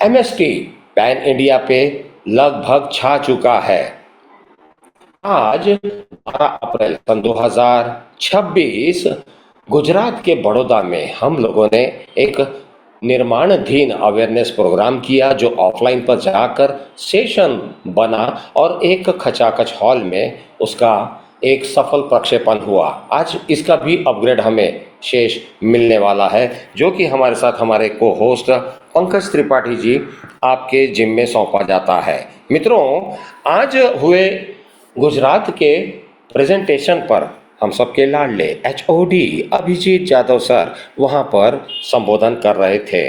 MST pan India पे लगभग छा चुका है। आज 12 अप्रैल सन 2026 गुजरात के बड़ौदा में हम लोगों ने एक निर्माणाधीन अवेयरनेस प्रोग्राम किया जो ऑफलाइन पर जाकर सेशन बना और एक खचाखच हॉल में उसका एक सफल प्रक्षेपण हुआ। आज इसका भी अपग्रेड हमें शेष मिलने वाला है, जो कि हमारे साथ हमारे को होस्ट पंकज त्रिपाठी जी आपके जिम में सौंपा जाता है। मित्रों, आज हुए गुजरात के प्रेजेंटेशन पर हम सबके लाडले एचओडी अभिजीत यादव सर वहाँ पर संबोधन कर रहे थे।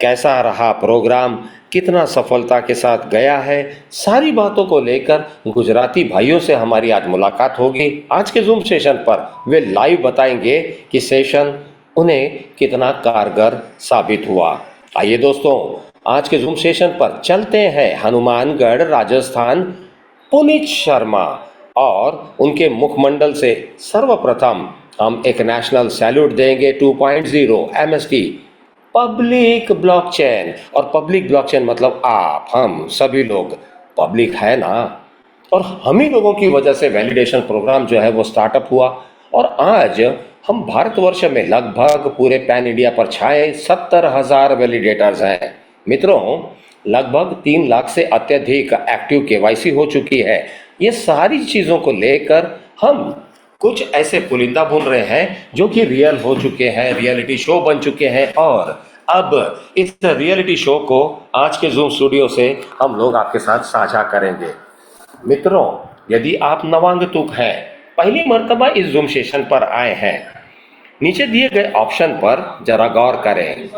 कैसा रहा प्रोग्राम, कितना सफलता के साथ गया है, सारी बातों को लेकर गुजराती भाइयों से हमारी आज मुलाकात होगी। आज के जूम सेशन पर वे लाइव बताएंगे कि सेशन उन्हें कितना कारगर साबित हुआ। आइए दोस्तों, आज के जूम सेशन पर चलते हैं हनुमानगढ़ राजस्थान पुनीत शर्मा और उनके मुखमंडल से सर्वप्रथम हम एक नेशनल सैल्यूट देंगे 2.0 एमएसटी पब्लिक ब्लॉकचेन। और पब्लिक ब्लॉकचेन मतलब आप हम सभी लोग पब्लिक है ना, और हम ही लोगों की वजह से वैलिडेशन प्रोग्राम जो है वो स्टार्टअप हुआ और आज हम भारतवर्ष में लगभग पूरे पैन इंडिया पर छाए 70,000 वैलिडेटर्स हैं। मित्रों, लगभग 3 लाख से अत्यधिक एक्टिव केवाईसी हो चुकी है। ये सारी चीज़ों को लेकर हम कुछ ऐसे पुलिंदा बुन रहे हैं जो कि रियल हो चुके हैं, रियलिटी शो बन चुके हैं और अब इस रियलिटी शो को आज के जूम स्टूडियो से हम लोग आपके साथ साझा करेंगे। मित्रों, यदि आप नवांगतुक हैं, पहली मर्तबा इस जूम सेशन पर आए हैं, नीचे दिए गए ऑप्शन पर जरा गौर करें।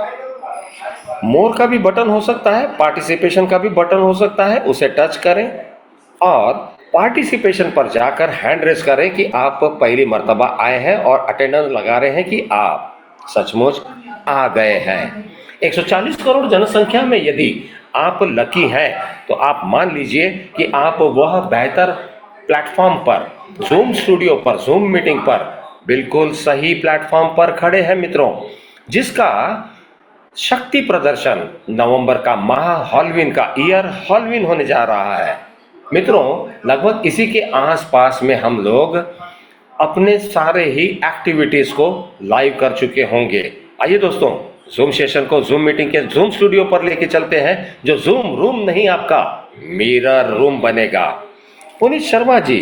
मोर का भी बटन हो सकता है, पार्टिसिपेशन का भी बटन हो सकता है, उसे टच करें और पार्टिसिपेशन पर जाकर हैंड रेस करें कि आप पहली मर्तबा आए हैं और अटेंडेंस लगा रहे हैं कि आप सचमुच आ गए हैं। 140 करोड़ जनसंख्या में यदि आप लकी हैं तो आप मान लीजिए कि आप वह बेहतर प्लेटफॉर्म पर, जूम स्टूडियो पर, जूम मीटिंग पर बिल्कुल सही प्लेटफॉर्म पर खड़े हैं मित्रों, जिसका शक्ति प्रदर्शन नवंबर का माह हॉलवीन का ईयर हॉलवीन होने जा रहा है। मित्रों, लगभग इसी के आसपास में हम लोग अपने सारे ही एक्टिविटीज को लाइव कर चुके होंगे। आइए दोस्तों, जूम सेशन को जूम मीटिंग के जूम स्टूडियो पर लेके चलते हैं, जो जूम रूम नहीं आपका मिरर रूम बनेगा। पुनीत शर्मा जी,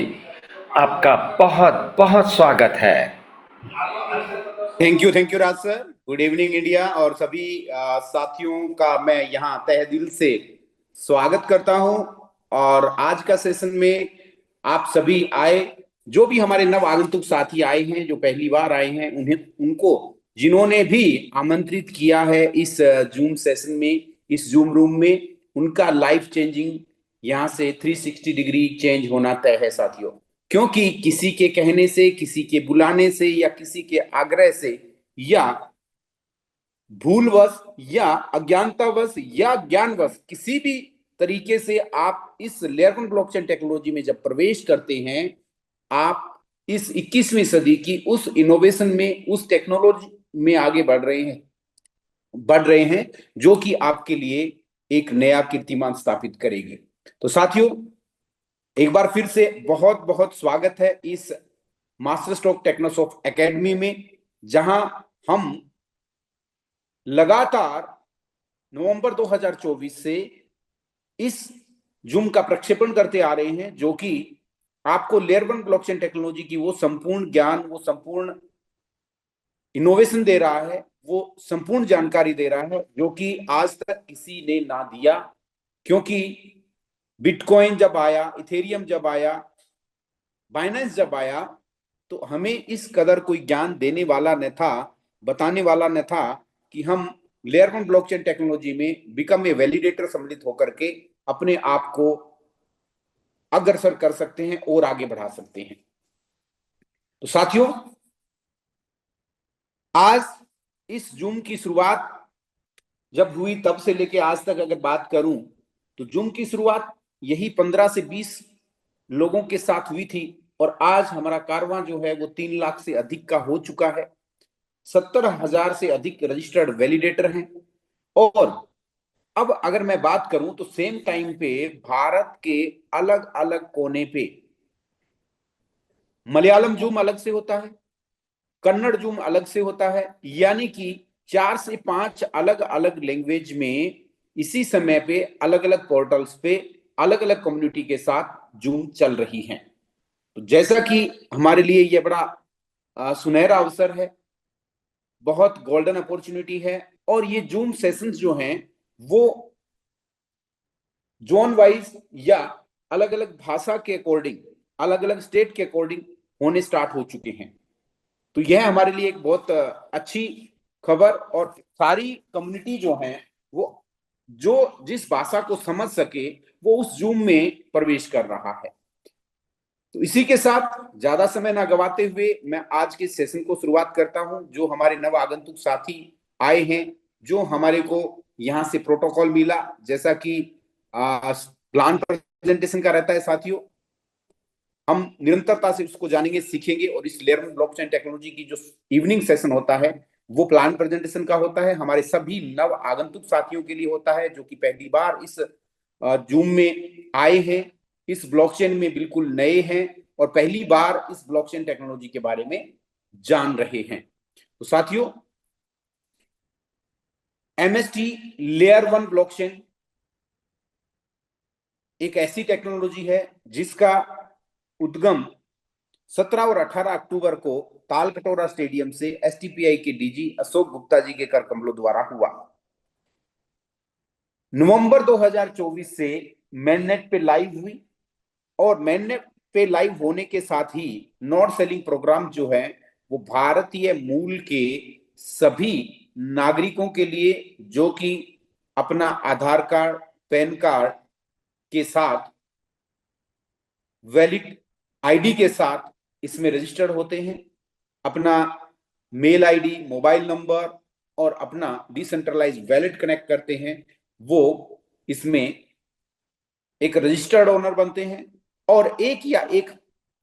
आपका बहुत बहुत स्वागत है। Thank you Raj sir. Good evening India और सभी साथियों का मैं यहाँ तहे दिल से स्वागत करता हूँ। और आज का सेशन में आप सभी आए, जो भी हमारे नव आगंतुक साथी आए हैं, जो पहली बार आए हैं, उनको जिन्होंने भी आमंत्रित किया है इस जूम सेशन में, इस जूम रूम में, उनका लाइफ चेंजिंग यहाँ से 360 डिग्री चेंज होना तय है साथियों। क्योंकि किसी के कहने से, किसी के बुलाने से या किसी के आग्रह से या भूलवश या अज्ञानतावश या ज्ञानवश किसी भी तरीके से आप इस लेयर 1 ब्लॉकचेन टेक्नोलॉजी में जब प्रवेश करते हैं, आप इस 21वीं सदी की उस इनोवेशन में, उस टेक्नोलॉजी में आगे बढ़ रहे हैं जो कि आपके लिए एक नया कीर्तिमान स्थापित करेगी। तो साथियों, एक बार फिर से बहुत बहुत स्वागत है इस मास्टर स्ट्रोक टेक्नोसॉफ्ट एकेडमी में, जहां हम लगातार नवंबर 2024 से इस जूम का प्रक्षेपण करते आ रहे हैं, जो कि आपको लेयर 1 ब्लॉकचेन टेक्नोलॉजी की वो संपूर्ण ज्ञान, वो संपूर्ण इनोवेशन दे रहा है, वो संपूर्ण जानकारी दे रहा है जो कि आज तक किसी ने ना दिया। क्योंकि बिटकॉइन जब आया, इथेरियम जब आया, बाइनेंस जब आया, तो हमें इस कदर कोई ज्ञान देने वाला न था, बताने वाला न था कि हम लेयर 1 ब्लॉकचेन टेक्नोलॉजी में बिकम ए वैलिडेटर सम्मिलित होकर के अपने आप को अग्रसर कर सकते हैं और आगे बढ़ा सकते हैं। तो साथियों, आज इस जूम की शुरुआत जब हुई तब से लेके आज तक अगर बात करूं, तो जूम की शुरुआत यही 15 से 20 लोगों के साथ हुई थी और आज हमारा कारवां जो है वो 3 लाख से अधिक का हो चुका है। 70,000 से अधिक रजिस्टर्ड वैलिडेटर हैं और अब अगर मैं बात करूं तो सेम टाइम पे भारत के अलग अलग कोने पे मलयालम जूम अलग से होता है, कन्नड़ जूम अलग से होता है, यानी कि 4 से 5 अलग अलग लैंग्वेज में इसी समय पे अलग अलग पोर्टल्स पे अलग अलग कम्युनिटी के साथ जूम चल रही हैं। तो जैसा कि हमारे लिए यह बड़ा सुनहरा अवसर है, बहुत गोल्डन अपॉर्चुनिटी है, और ये जूम सेशंस जो हैं वो जोन वाइज या अलग अलग भाषा के अकॉर्डिंग, अलग अलग स्टेट के अकॉर्डिंग होने स्टार्ट हो चुके हैं। तो यह हमारे लिए एक बहुत अच्छी खबर, और सारी कम्युनिटी जो है वो जो जिस भाषा को समझ सके वो उस जूम में प्रवेश कर रहा है। तो इसी के साथ ज्यादा समय ना गवाते हुए मैं आज के सेशन को शुरुआत करता हूं। जो हमारे नव आगंतुक साथी आए हैं, जो हमारे को यहाँ से प्रोटोकॉल मिला, जैसा कि प्लान प्रेजेंटेशन का रहता है साथियों, हम निरंतरता से उसको जानेंगे, सीखेंगे, और इस लेयर वन ब्लॉकचेन टेक्नोलॉजी की जो इवनिंग सेशन होता है वो प्लान प्रेजेंटेशन का होता है, हमारे सभी नव आगंतुक साथियों के लिए होता है जो कि पहली बार इस जूम में आए हैं, इस ब्लॉकचेन में बिल्कुल नए हैं और पहली बार इस ब्लॉकचेन टेक्नोलॉजी के बारे में जान रहे हैं। तो साथियों, एमएसटी लेयर वन ब्लॉकचेन एक ऐसी टेक्नोलॉजी है जिसका उद्गम 17 और 18 अक्टूबर को तालकटोरा स्टेडियम से एसटीपीआई के डीजी अशोक गुप्ता जी के कर कमलों द्वारा हुआ। नवंबर 2024 से मैननेट पे लाइव हुई, और मैननेट पे लाइव होने के साथ ही नॉर्थ सेलिंग प्रोग्राम जो है वो भारतीय मूल के सभी नागरिकों के लिए, जो कि अपना आधार कार्ड, पैन कार्ड के साथ, वैलिड आईडी के साथ इसमें रजिस्टर्ड होते हैं, अपना मेल आईडी, मोबाइल नंबर और अपना डिसेंट्रलाइज वैलेट कनेक्ट करते हैं, वो इसमें एक रजिस्टर्ड ओनर बनते हैं, और एक या एक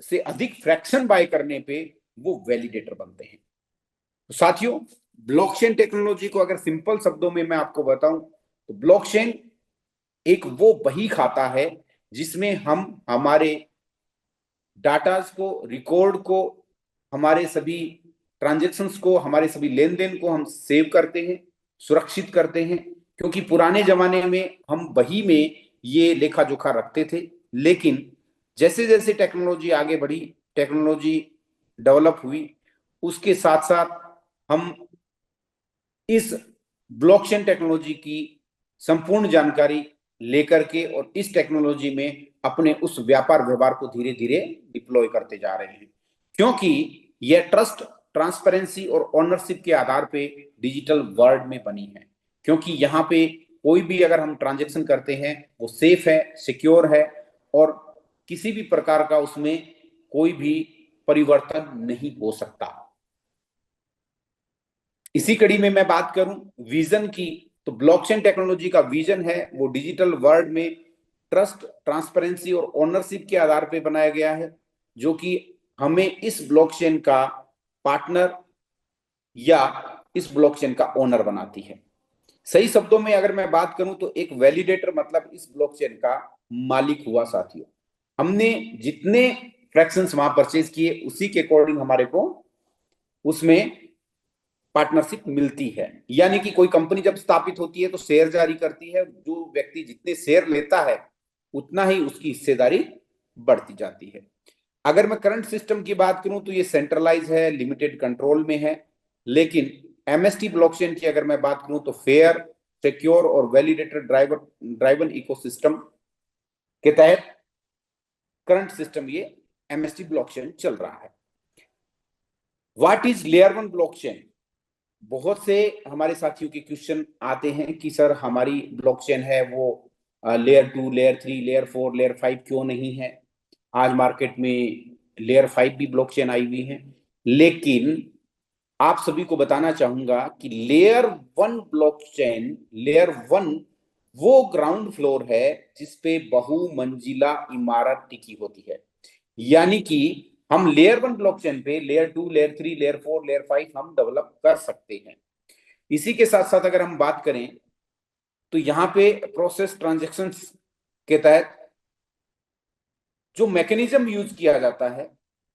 से अधिक फ्रैक्शन बाय करने पे वो वैलिडेटर बनते हैं। तो साथियों, ब्लॉकचेन टेक्नोलॉजी को अगर सिंपल शब्दों में मैं आपको बताऊं तो ब्लॉकचेन एक वो बही खाता है जिसमें हम हमारे डाटाज को, रिकॉर्ड को, हमारे सभी ट्रांजेक्शन्स को, हमारे सभी लेन देन को हम सेव करते हैं, सुरक्षित करते हैं। क्योंकि पुराने जमाने में हम बही में ये लेखा जोखा रखते थे, लेकिन जैसे जैसे टेक्नोलॉजी आगे बढ़ी, टेक्नोलॉजी डेवलप हुई, उसके साथ साथ हम इस ब्लॉकचेन टेक्नोलॉजी की संपूर्ण जानकारी लेकर के और इस टेक्नोलॉजी में अपने उस व्यापार व्यवहार को धीरे धीरे डिप्लॉय करते जा रहे हैं, क्योंकि यह ट्रस्ट, ट्रांसपेरेंसी और ओनरशिप के आधार पे डिजिटल वर्ल्ड में बनी है। क्योंकि यहाँ पे कोई भी अगर हम ट्रांजेक्शन करते हैं वो सेफ है, सिक्योर है, और किसी भी प्रकार का उसमें कोई भी परिवर्तन नहीं हो सकता। इसी कड़ी में मैं बात करूं विजन की, तो ब्लॉकचेन टेक्नोलॉजी का विजन है वो डिजिटल वर्ल्ड में ट्रस्ट, ट्रांसपेरेंसी और ओनरशिप के आधार पर बनाया गया है, जो कि हमें इस ब्लॉकचेन का पार्टनर या इस ब्लॉकचेन का ओनर बनाती है। सही शब्दों में अगर मैं बात करूं तो एक वैलिडेटर मतलब इस ब्लॉकचेन का मालिक हुआ साथियों। हमने जितने फ्रैक्शंस वहां परचेज किए उसी के अकॉर्डिंग हमारे को उसमें पार्टनरशिप मिलती है। यानी कि कोई कंपनी जब स्थापित होती है तो शेयर जारी करती है, जो व्यक्ति जितने शेयर लेता है उतना ही उसकी हिस्सेदारी बढ़ती जाती है। अगर मैं करंट सिस्टम की बात करूं तो ये सेंट्रलाइज है, लिमिटेड कंट्रोल में है, लेकिन एमएसटी ब्लॉकचेन की अगर मैं बात करूं तो फेयर, सिक्योर और वैलिडेटेड ड्राइवन इकोसिस्टम के तहत करंट सिस्टम ये एमएसटी ब्लॉकचेन चल रहा है। What is layer one blockchain? बहुत से हमारे साथियों के क्वेश्चन आते हैं कि सर हमारी ब्लॉकचेन है वो लेयर 2, लेयर 3, लेयर 4, लेयर 5 क्यों नहीं है? आज मार्केट में लेयर 5 भी ब्लॉकचेन आई हुई है, लेकिन आप सभी को बताना चाहूंगा कि लेयर 1 ब्लॉकचेन, लेयर 1 वो ग्राउंड फ्लोर है जिसपे बहुमंजिला इमारत टिकी होती है। यानी कि हम लेयर 1 ब्लॉकचेन पे लेयर 2, लेयर 3, लेयर 4, लेयर 5 हम डेवलप कर सकते हैं। इसी के साथ साथ अगर हम बात करें तो यहाँ पे प्रोसेस ट्रांजैक्शंस के तहत जो मैकेनिज्म यूज किया जाता है,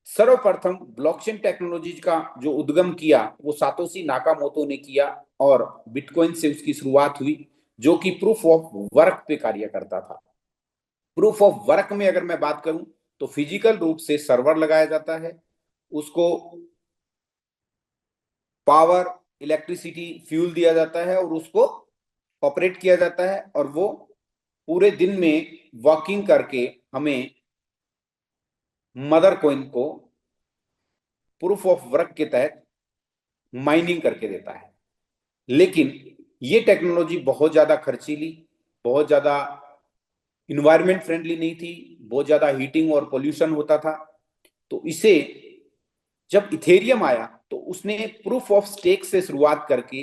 सर्वप्रथम ब्लॉकचेन टेक्नोलॉजी का जो उद्गम किया वो सातोशी नाकामोटो ने किया और बिटकॉइन से उसकी शुरुआत हुई, जो कि प्रूफ ऑफ वर्क पे कार्य करता था। प्रूफ ऑफ वर्क में अगर मैं बात करूं तो फिजिकल रूप से सर्वर लगाया जाता है, उसको पावर, इलेक्ट्रिसिटी, फ्यूल दिया जाता है और उसको ऑपरेट किया जाता है, और वो पूरे दिन में वर्किंग करके हमें मदर कॉइन को प्रूफ ऑफ वर्क के तहत माइनिंग करके देता है। लेकिन ये टेक्नोलॉजी बहुत ज्यादा खर्चीली, बहुत ज्यादा इन्वायरमेंट फ्रेंडली नहीं थी, बहुत ज्यादा हीटिंग और पोल्यूशन होता था। तो इसे जब इथेरियम आया तो उसने प्रूफ ऑफ स्टेक से शुरुआत करके,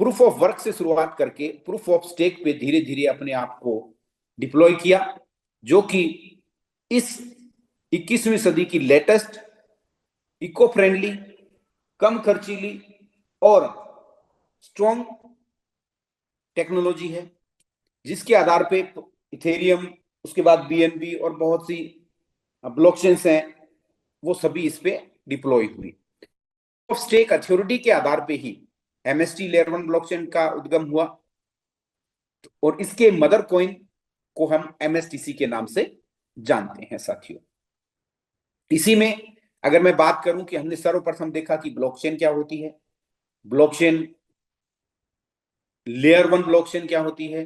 प्रूफ ऑफ वर्क से शुरुआत करके प्रूफ ऑफ स्टेक पे धीरे धीरे अपने आप को डिप्लॉय किया, जो कि इस 21वीं सदी की लेटेस्ट, इको फ्रेंडली, कम खर्चीली और स्ट्रॉन्ग टेक्नोलॉजी है, जिसके आधार पे इथेरियम, उसके बाद बीएनबी और बहुत सी ब्लॉकचेन्स हैं, वो सभी इस पे डिप्लॉय हुई। ऑफ स्टेक अथॉरिटी के आधार पे ही एमएसटी लेयर 1 ब्लॉकचेन का उद्गम हुआ, और इसके मदर कॉइन को हम एमएसटीसी के नाम से जानते हैं साथियों। इसी में अगर मैं बात करूं कि हमने सर्वप्रथम देखा कि ब्लॉकचेन क्या होती है, ब्लॉकचेन लेयर 1 ब्लॉकचेन क्या होती है,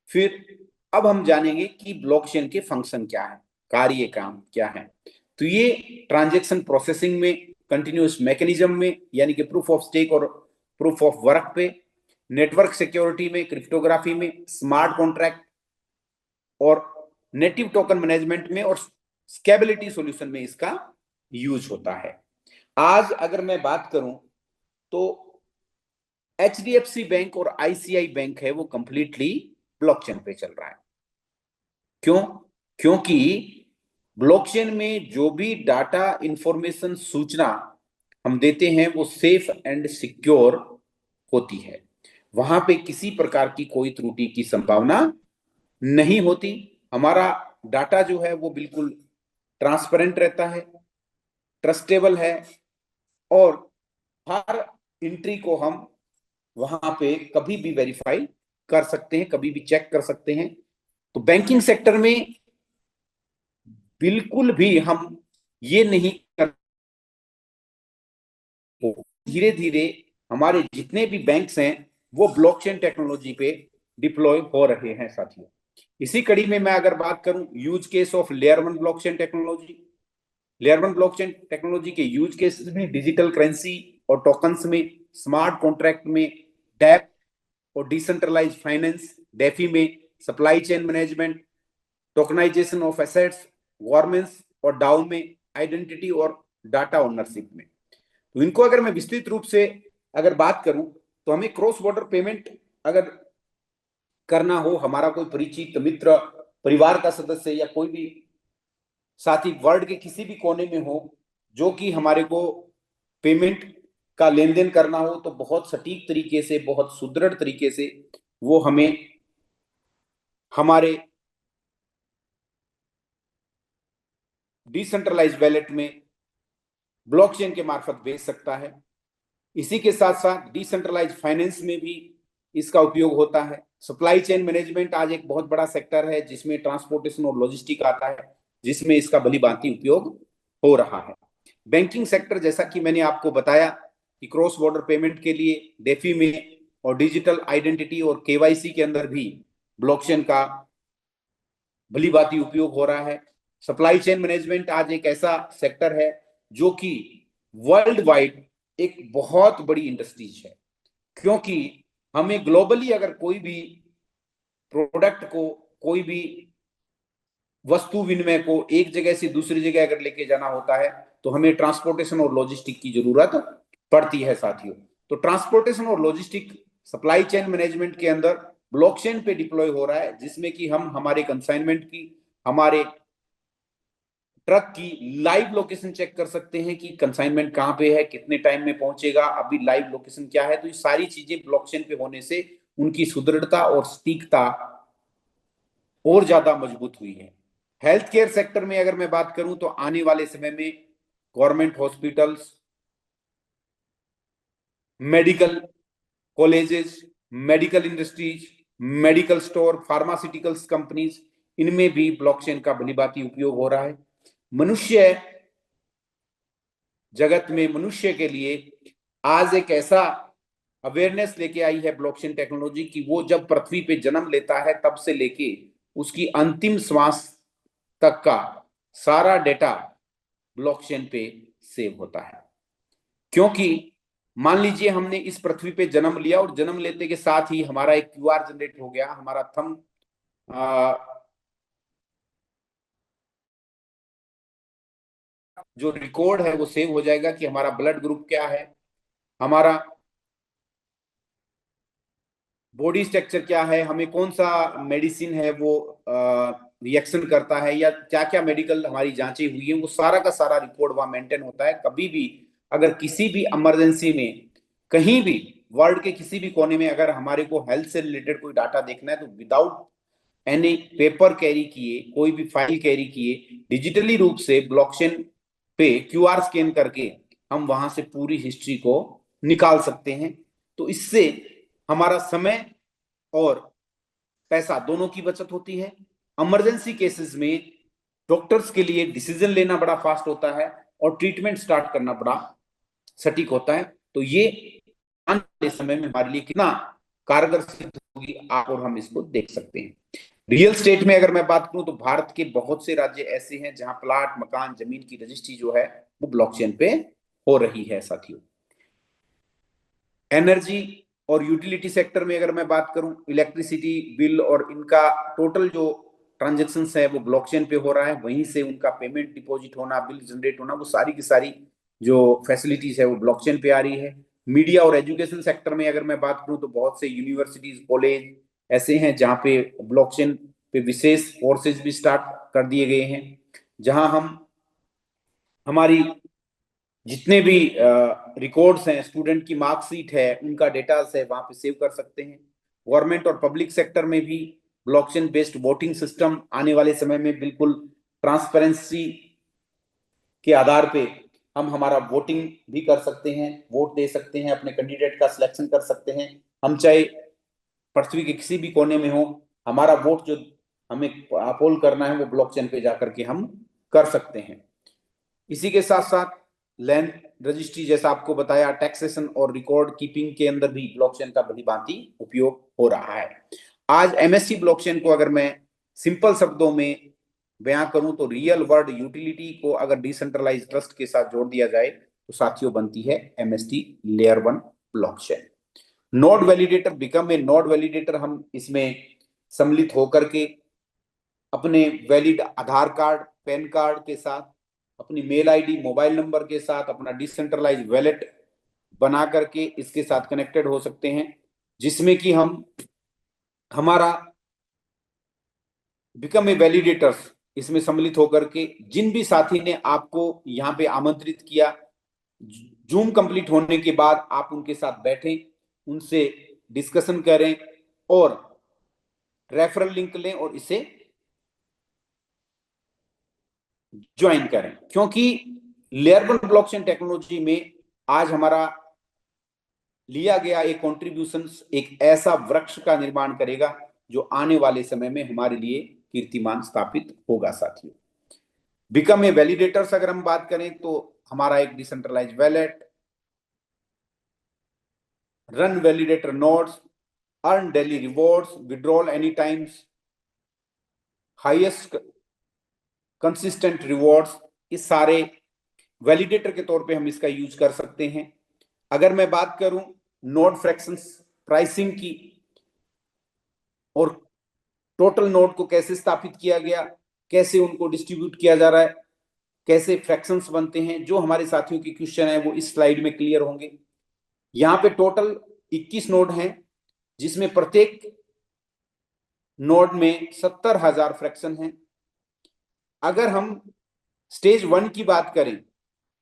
फिर अब हम जानेंगे कि ब्लॉकचेन के फंक्शन क्या है, कार्य काम क्या है। तो ये ट्रांजैक्शन प्रोसेसिंग में, कंटिन्यूअस मैकेनिज्म में यानी कि प्रूफ ऑफ स्टेक और प्रूफ ऑफ वर्क पे, नेटवर्क सिक्योरिटी में, क्रिप्टोग्राफी में, स्मार्ट कॉन्ट्रैक्ट और नेटिव टोकन मैनेजमेंट में और स्केबिलिटी सॉल्यूशन में इसका यूज होता है। आज अगर मैं बात करूं तो एचडीएफसी बैंक और आईसीआई बैंक है वो कंप्लीटली ब्लॉकचेन पे चल रहा है। क्यों? क्योंकि ब्लॉकचेन में जो भी डाटा, इंफॉर्मेशन, सूचना हम देते हैं वो सेफ एंड सिक्योर होती है, वहां पे किसी प्रकार की कोई त्रुटि की संभावना नहीं होती। हमारा डाटा जो है वो बिल्कुल ट्रांसपेरेंट रहता है, ट्रस्टेबल है, और हर एंट्री को हम वहां पे कभी भी वेरीफाई कर सकते हैं, कभी भी चेक कर सकते हैं। तो बैंकिंग सेक्टर में बिल्कुल भी हम ये नहीं कर, धीरे धीरे हमारे जितने भी बैंक्स हैं वो ब्लॉकचेन टेक्नोलॉजी पे डिप्लॉय हो रहे हैं साथियों। इसी कड़ी में मैं अगर बात करूं use case of layer 1 blockchain technology, layer 1 blockchain technology के यूज केसेस में डिजिटल करेंसी और टोकन्स में, स्मार्ट कॉन्ट्रैक्ट में, डेप और डिसेंट्रलाइज फाइनेंस डेफी में, supply chain management, tokenization of assets, governance और डाउ में, आइडेंटिटी और डाटा ओनरशिप में। तो इनको अगर मैं विस्तृत रूप से अगर बात करूं तो हमें क्रॉस बॉर्डर पेमेंट अगर करना हो, हमारा कोई परिचित मित्र, परिवार का सदस्य या कोई भी साथी वर्ल्ड के किसी भी कोने में हो, जो कि हमारे को पेमेंट का लेन देन करना हो, तो बहुत सटीक तरीके से, बहुत सुदृढ़ तरीके से वो हमें हमारे डिसेंट्रलाइज वैलेट में ब्लॉकचेन के मार्फत भेज सकता है। इसी के साथ साथ डिसेंट्रलाइज फाइनेंस में भी इसका उपयोग होता है। सप्लाई चेन मैनेजमेंट आज एक बहुत बड़ा सेक्टर है जिसमें ट्रांसपोर्टेशन और लॉजिस्टिक आता है, जिसमें इसका भलीभांति उपयोग हो रहा है। बैंकिंग सेक्टर, जैसा कि मैंने आपको बताया कि क्रॉस बॉर्डर पेमेंट के लिए डेफी में और डिजिटल आइडेंटिटी और केवाईसी के अंदर भी ब्लॉकचेन का भलीभांति उपयोग हो रहा है। सप्लाई चेन मैनेजमेंट आज एक ऐसा सेक्टर है जो कि वर्ल्ड वाइड एक बहुत बड़ी इंडस्ट्रीज है, क्योंकि हमें ग्लोबली अगर कोई भी प्रोडक्ट को, कोई भी वस्तु विनिमय को एक जगह से दूसरी जगह अगर लेके जाना होता है तो हमें ट्रांसपोर्टेशन और लॉजिस्टिक की जरूरत पड़ती है साथियों। तो ट्रांसपोर्टेशन और लॉजिस्टिक सप्लाई चेन मैनेजमेंट के अंदर ब्लॉकचेन पे डिप्लॉय हो रहा है, जिसमें कि हम हमारे कंसाइनमेंट की, हमारे ट्रक की लाइव लोकेशन चेक कर सकते हैं कि कंसाइनमेंट कहां पे है, कितने टाइम में पहुंचेगा, अभी लाइव लोकेशन क्या है। तो ये सारी चीजें ब्लॉकचेन पे होने से उनकी सुदृढ़ता और सटीकता और ज्यादा मजबूत हुई है। हेल्थ केयर सेक्टर में अगर मैं बात करूं तो आने वाले समय में government hospitals, medical colleges, medical industries, medical store, pharmaceuticals companies, इनमें भी ब्लॉकचेन का भलीभांति उपयोग हो रहा है। मनुष्य जगत में मनुष्य के लिए आज एक ऐसा अवेयरनेस लेके आई है ब्लॉकचेन टेक्नोलॉजी की, वो जब पृथ्वी पे जन्म लेता है तब से लेके उसकी अंतिम श्वास तक का सारा डेटा ब्लॉकचेन पे सेव होता है। क्योंकि मान लीजिए हमने इस पृथ्वी पे जन्म लिया और जन्म लेते के साथ ही हमारा एक क्यूआर जनरेट हो गया, हमारा थंब जो रिकॉर्ड है वो सेव हो जाएगा कि हमारा ब्लड ग्रुप क्या है, हमारा बॉडी स्ट्रक्चर क्या है, हमें कौन सा मेडिसिन है वो रिएक्शन करता है, या क्या क्या मेडिकल हमारी जांचें हुई है, वो सारा का सारा रिकॉर्ड वहां मेंटेन होता है। कभी भी अगर किसी भी इमरजेंसी में कहीं भी वर्ल्ड के किसी भी कोने में अगर हमारे को हेल्थ से रिलेटेड कोई डाटा देखना है तो विदाउट एनी पेपर कैरी किए, कोई भी फाइल कैरी किए, डिजिटली रूप से ब्लॉकचेन पे क्यूआर स्कैन करके हम वहां से पूरी हिस्ट्री को निकाल सकते हैं। तो इससे हमारा समय और पैसा दोनों की बचत होती है। इमरजेंसी केसेस में डॉक्टर्स के लिए डिसीजन लेना बड़ा फास्ट होता है और ट्रीटमेंट स्टार्ट करना बड़ा सटीक होता है। तो ये आने वाले समय में हमारे लिए कितना कारगर सिद्ध होगी, आप और हम इसको देख सकते हैं। रियल स्टेट में अगर मैं बात करूं तो भारत के बहुत से राज्य ऐसे हैं जहां प्लाट, मकान, जमीन की रजिस्ट्री जो है वो ब्लॉकचेन पे हो रही है। साथियों, एनर्जी और यूटिलिटी सेक्टर में अगर मैं बात करूं, इलेक्ट्रिसिटी बिल और इनका टोटल जो ट्रांजेक्शन है वो ब्लॉकचेन पे हो रहा है। वहीं से उनका पेमेंट डिपॉजिट होना, बिल जनरेट होना, वो सारी की सारी जो फैसिलिटीज है वो ब्लॉकचेन पे आ रही है। मीडिया और एजुकेशन सेक्टर में अगर मैं बात करूं तो बहुत से यूनिवर्सिटीज, कॉलेज ऐसे हैं जहां पे ब्लॉकचेन पे विशेष कोर्सेज भी स्टार्ट कर दिए गए हैं, जहां हम हमारी जितने भी रिकॉर्ड्स हैं, स्टूडेंट की मार्कशीट है, उनका डेटा है वहां पे सेव कर सकते हैं। गवर्नमेंट और पब्लिक सेक्टर में भी ब्लॉकचेन बेस्ड वोटिंग सिस्टम आने वाले समय में बिल्कुल ट्रांसपेरेंसी के आधार पे हम हमारा वोटिंग भी कर सकते हैं, वोट दे सकते हैं, अपने कैंडिडेट का सिलेक्शन कर सकते हैं। हम चाहे पृथ्वी के किसी भी कोने में हो, हमारा वोट जो हमें पोल करना है वो ब्लॉकचेन पे जाकर के हम कर सकते हैं। इसी के साथ साथ लैंड रजिस्ट्री, जैसा आपको बताया, टैक्सेशन और रिकॉर्ड कीपिंग के अंदर भी ब्लॉकचेन का भलीभांति उपयोग हो रहा है। आज एमएससी ब्लॉकचेन को अगर मैं सिंपल शब्दों में बयां करूं तो रियल वर्ल्ड यूटिलिटी को अगर डिसेंट्रलाइज ट्रस्ट के साथ जोड़ दिया जाए तो साथियों बनती है MST layer 1 blockchain. Node validator, become a node validator, हम इसमें सम्मिलित होकर के अपने वैलिड आधार कार्ड, पैन कार्ड के साथ, अपनी मेल आईडी, मोबाइल नंबर के साथ अपना डिसेंट्रलाइज वैलेट बना करके इसके साथ कनेक्टेड हो सकते हैं, जिसमें कि हम हमारा बिकम ए वैलिडेटर्स इसमें सम्मिलित होकर के जिन भी साथी ने आपको यहाँ पे आमंत्रित किया, जूम कंप्लीट होने के बाद आप उनके साथ बैठें, उनसे डिस्कशन करें और रेफरल लिंक लें और इसे ज्वाइन करें। क्योंकि लेयर 1 ब्लॉकचेन टेक्नोलॉजी में आज हमारा लिया गया एक कॉन्ट्रीब्यूशन एक ऐसा वृक्ष का निर्माण करेगा जो आने वाले समय में हमारे लिए कीर्तिमान स्थापित होगा। साथियों, बिकम ए वैलिडेटर्स अगर हम बात करें तो हमारा एक decentralize wallet, run validator nodes, earn daily rewards, withdrawal any times, highest consistent rewards, इस सारे वैलिडेटर के तौर पे हम इसका यूज कर सकते हैं। अगर मैं बात करूं नोड फ्रैक्शंस प्राइसिंग की और टोटल नोड को कैसे स्थापित किया गया, कैसे उनको डिस्ट्रीब्यूट किया जा रहा है, कैसे फ्रैक्शंस बनते हैं, जो हमारे साथियों के क्वेश्चन है वो इस स्लाइड में क्लियर होंगे। यहाँ पे टोटल 21 नोड हैं, जिसमें प्रत्येक नोड में 70,000 फ्रैक्शन हैं। अगर हम स्टेज 1 की बात करें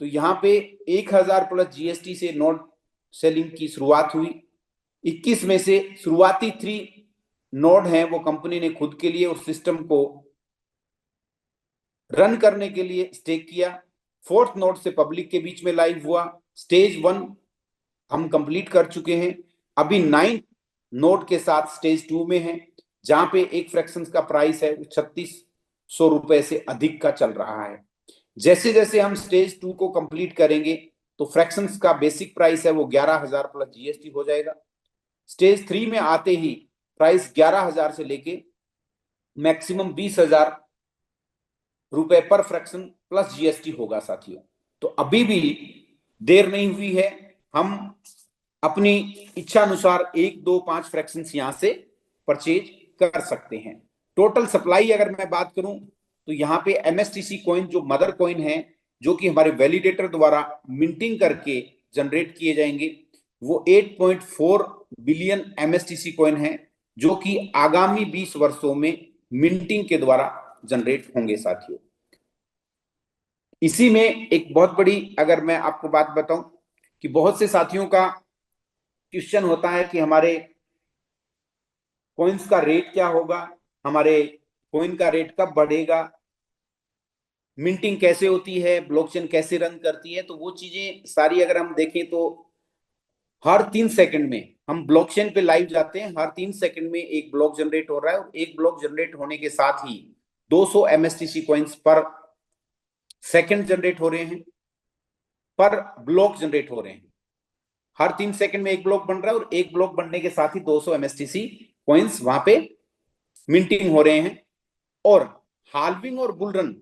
तो यहाँ पे 1,000 प्लस जीएसटी से नोड सेलिंग की शुरुआत हुई। 21 में से शुरुआती 3 नोड हैं वो कंपनी ने खुद के लिए उस सिस्टम को रन करने के लिए स्टेक किया। 4th नोड से पब्लिक के बीच में लाइव हुआ। स्टेज 1 हम कंप्लीट कर चुके हैं। अभी 9th नोड के साथ स्टेज 2 में है, जहां पे एक फ्रैक्शन का प्राइस है 3600 रुपए से अधिक का चल रहा है। जैसे जैसे हम स्टेज 2 को कंप्लीट करेंगे तो फ्रैक्शंस का बेसिक प्राइस है वो 11,000 प्लस जीएसटी हो जाएगा। स्टेज 3 में आते ही प्राइस 11,000 से लेके मैक्सिमम 20,000 रुपए पर फ्रैक्शन प्लस जीएसटी होगा साथियों। तो अभी भी देर नहीं हुई है, हम अपनी इच्छा अनुसार 1, 2, 5 फ्रैक्शन यहां से परचेज कर सकते हैं। टोटल सप्लाई अगर मैं बात करूं तो यहाँ पे एमएसटीसी कॉइन जो मदर कॉइन है, जो कि हमारे वैलिडेटर द्वारा मिंटिंग करके जनरेट किए जाएंगे, वो 8.4 बिलियन एमएसटीसी कॉइन है, जो कि आगामी 20 वर्षों में मिंटिंग के द्वारा जनरेट होंगे साथियों। इसी में एक बहुत बड़ी अगर मैं आपको बात बताऊं कि बहुत से साथियों का क्वेश्चन होता है कि हमारे कॉइन्स का रेट क्या होगा, हमारे कॉइन का रेट कब बढ़ेगा, मिंटिंग कैसे होती है, ब्लॉकचेन कैसे रन करती है। तो वो चीजें सारी अगर हम देखें तो हर 3 सेकंड में हम ब्लॉकचेन पे लाइव जाते हैं, हर 3 सेकंड में एक ब्लॉक जनरेट हो रहा है, और एक ब्लॉक जनरेट होने के साथ ही 200 एमएसटीसी कॉइन्स पर सेकंड जनरेट हो रहे हैं, पर ब्लॉक जनरेट हो रहे हैं। हर 3 सेकंड में एक ब्लॉक बन रहा है, और एक ब्लॉक बनने के साथ ही 200 एमएसटीसी कॉइन्स वहां पे मिंटिंग हो रहे हैं। और हाल्विंग और बुल रन,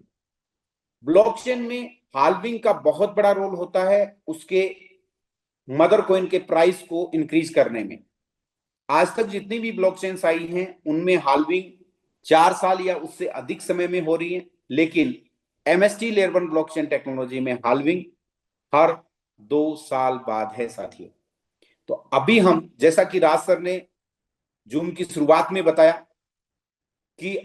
ब्लॉकचेन में हाल्विंग का बहुत बड़ा रोल होता है उसके मदर कॉइन के प्राइस को इंक्रीज करने में। आज तक जितनी भी ब्लॉकचेन्स आई हैं उनमें हाल्विंग 4 साल या उससे अधिक समय में हो रही है, लेकिन एमएसटी लेयर 1 ब्लॉकचेन टेक्नोलॉजी में हाल्विंग हर 2 साल बाद है साथियों। तो अभी हम, जैसा कि राज सर ने जूम की शुरुआत में बताया कि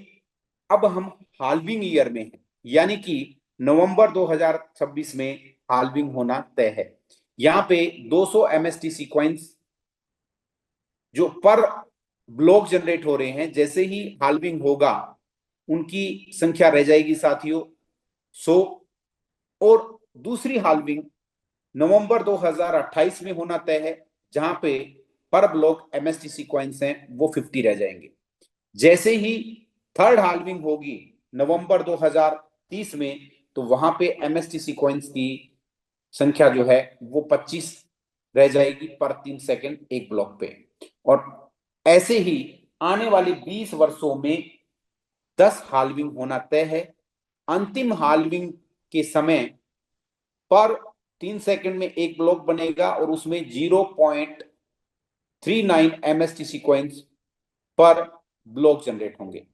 अब हम हाल्विंग ईयर में हैं, यानी कि नवंबर 2026 में हाल्विंग होना तय है। यहां पे 200 एमएसटीसी कॉइन्स जो पर ब्लॉक जनरेट हो रहे हैं, जैसे ही हाल्विंग होगा उनकी संख्या रह जाएगी साथियों 100, और दूसरी हाल्विंग नवंबर 2028 में होना तय है, जहां पे पर ब्लॉक एमएसटीसी कॉइन्स हैं वो 50 रह जाएंगे। जैसे ही थर्ड हाल्विंग होगी नवंबर 2030 में, तो वहां पे एमएसटीसी कॉइन्स की संख्या जो है वो 25 रह जाएगी पर 3 सेकंड एक ब्लॉक पे। और ऐसे ही आने वाले 20 वर्षों में 10 हाल्विंग होना तय है। अंतिम हाल्विंग के समय पर 3 सेकंड में एक ब्लॉक बनेगा, और उसमें 0.39 एमएसटीसी कॉइन्स पर ब्लॉक जनरेट होंगे।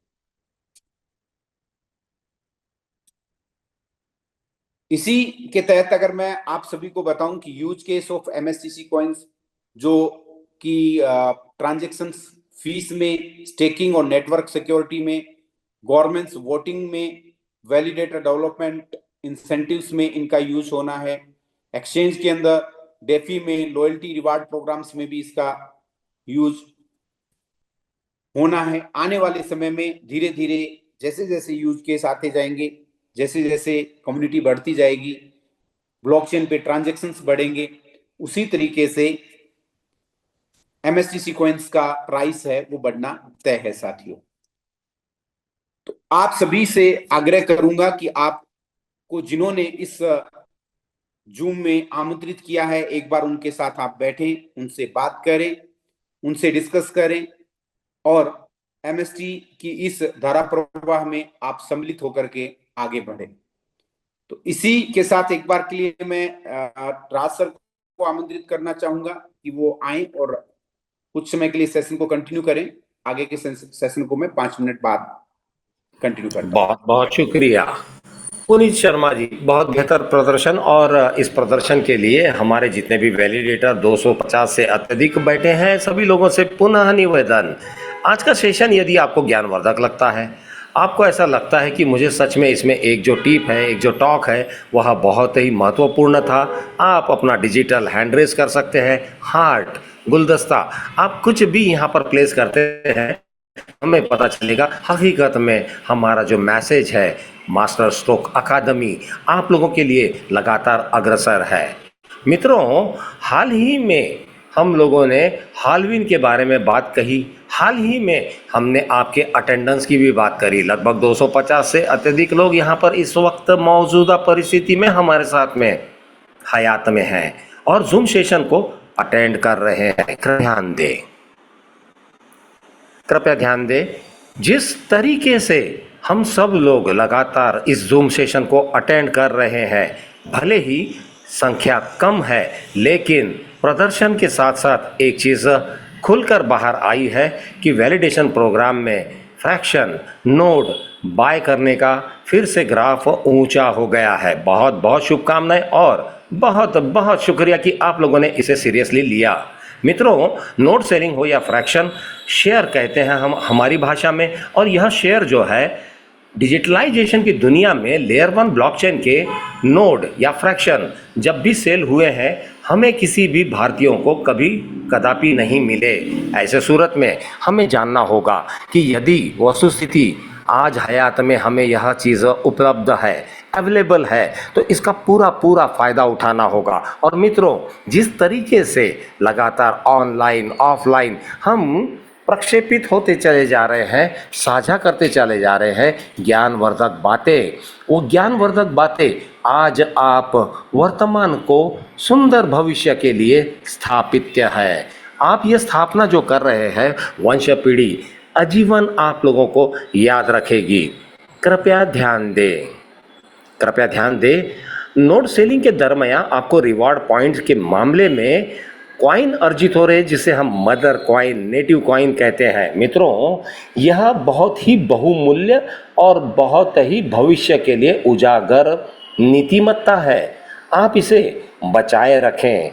इसी के तहत अगर मैं आप सभी को बताऊं कि use case of MSTC coins, जो कि ट्रांजैक्शन फीस में, स्टेकिंग और नेटवर्क सिक्योरिटी में, गवर्नमेंट्स वोटिंग में, वैलिडेटर डेवलपमेंट इंसेंटिव्स में इनका यूज होना है, एक्सचेंज के अंदर, डेफी में, लॉयल्टी रिवार्ड प्रोग्राम्स में भी इसका यूज होना है। आने वाले समय में धीरे धीरे जैसे जैसे यूज केस आते जाएंगे, जैसे जैसे कम्युनिटी बढ़ती जाएगी, ब्लॉकचेन पे ट्रांजैक्शंस बढ़ेंगे, उसी तरीके से एमएसटीसी कॉइन्स का प्राइस है वो बढ़ना तय है साथियों। तो आप सभी से आग्रह करूंगा कि आपको जिन्होंने इस जूम में आमंत्रित किया है, एक बार उनके साथ आप बैठें, उनसे बात करें, उनसे डिस्कस करें, और एमएसटी की इस धारा प्रवाह में आप सम्मिलित होकर के आगे बढ़े। तो इसी के साथ एक बार के लिए मैं राज सर को आमंत्रित करना चाहूंगा कि वो आए और कुछ समय के लिए सेशन को कंटिन्यू करें। आगे के सेशन को मैं 5 मिनट बाद कंटिन्यू करता हूं। बहुत बहुत शुक्रिया पुनीत शर्मा जी, बहुत बेहतर प्रदर्शन। और इस प्रदर्शन के लिए हमारे जितने भी वैलिडेटर 250 से अत्यधिक बैठे हैं, सभी लोगों से पुनः निवेदन, आज का सेशन यदि आपको ज्ञानवर्धक लगता है, आपको ऐसा लगता है कि मुझे सच में इसमें एक जो टिप है, एक जो टॉक है, वह बहुत ही महत्वपूर्ण था, आप अपना डिजिटल हैंड रेस कर सकते हैं, हार्ट गुलदस्ता आप कुछ भी यहाँ पर प्लेस करते हैं, हमें पता चलेगा हकीकत में हमारा जो मैसेज है मास्टर स्ट्रोक अकादमी आप लोगों के लिए लगातार अग्रसर है। मित्रों, हाल ही में हम लोगों ने हालवीन के बारे में बात कही, हाल ही में हमने आपके अटेंडेंस की भी बात करी। लगभग 250 से अत्यधिक लोग यहाँ पर इस वक्त मौजूदा परिस्थिति में हमारे साथ में हयात में हैं और जूम सेशन को अटेंड कर रहे हैं। कृपया ध्यान दें, जिस तरीके से हम सब लोग लगातार इस जूम सेशन को अटेंड कर रहे हैं, भले ही संख्या कम है लेकिन प्रदर्शन के साथ साथ एक चीज़ खुलकर बाहर आई है कि वैलिडेशन प्रोग्राम में फ्रैक्शन नोड बाय करने का फिर से ग्राफ ऊंचा हो गया है। बहुत बहुत शुभकामनाएं और बहुत बहुत शुक्रिया कि आप लोगों ने इसे सीरियसली लिया। मित्रों, नोड शेयरिंग हो या फ्रैक्शन, शेयर कहते हैं हम हमारी भाषा में, और यह शेयर जो है डिजिटलाइजेशन की दुनिया में लेयर 1 ब्लॉकचेन के नोड या फ्रैक्शन जब भी सेल हुए हैं, हमें किसी भी भारतीयों को कभी कदापि नहीं मिले। ऐसे सूरत में हमें जानना होगा कि यदि वस्तुस्थिति आज हयात में हमें यह चीज़ उपलब्ध है, अवेलेबल है, तो इसका पूरा पूरा फ़ायदा उठाना होगा। और मित्रों, जिस तरीके से लगातार ऑनलाइन ऑफलाइन हम प्रक्षेपित होते चले जा रहे हैं, साझा करते चले जा रहे हैं ज्ञानवर्धक बातें, वो ज्ञानवर्धक बातें आज आप वर्तमान को सुंदर भविष्य के लिए स्थापित है। आप ये स्थापना जो कर रहे हैं, वंश पीढ़ी आजीवन आप लोगों को याद रखेगी। कृपया ध्यान दें, कृपया ध्यान दें, नोड सेलिंग के दरमियान आपको रिवॉर्ड पॉइंट्स के मामले में कॉइन अर्जित हो रहे, जिसे हम मदर कॉइन, नेटिव कॉइन कहते हैं। मित्रों, यह बहुत ही बहुमूल्य और बहुत ही भविष्य के लिए उजागर नीतिमत्ता है। आप इसे बचाए रखें।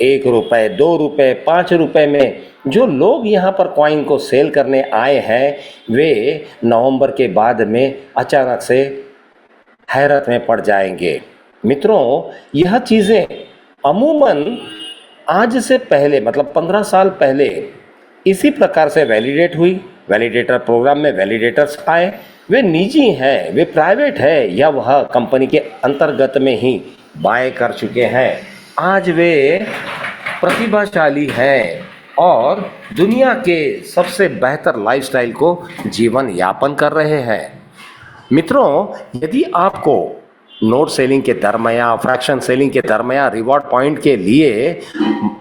1 रुपये, 2 रुपये, 5 रुपये में जो लोग यहाँ पर कॉइन को सेल करने आए हैं, वे नवंबर के बाद में अचानक से हैरत में पड़ जाएंगे। मित्रों, यह चीज़ें अमूमन आज से पहले मतलब 15 साल पहले इसी प्रकार से वैलिडेट हुई। वैलिडेटर प्रोग्राम में वैलिडेटर्स आए, वे निजी हैं, वे प्राइवेट है, या वह कंपनी के अंतर्गत में ही बाय कर चुके हैं। आज वे प्रतिभाशाली हैं और दुनिया के सबसे बेहतर लाइफस्टाइल को जीवन यापन कर रहे हैं। मित्रों, यदि आपको नोड सेलिंग के दरमियान, फ्रैक्शन सेलिंग के दरमियान रिवॉर्ड पॉइंट के लिए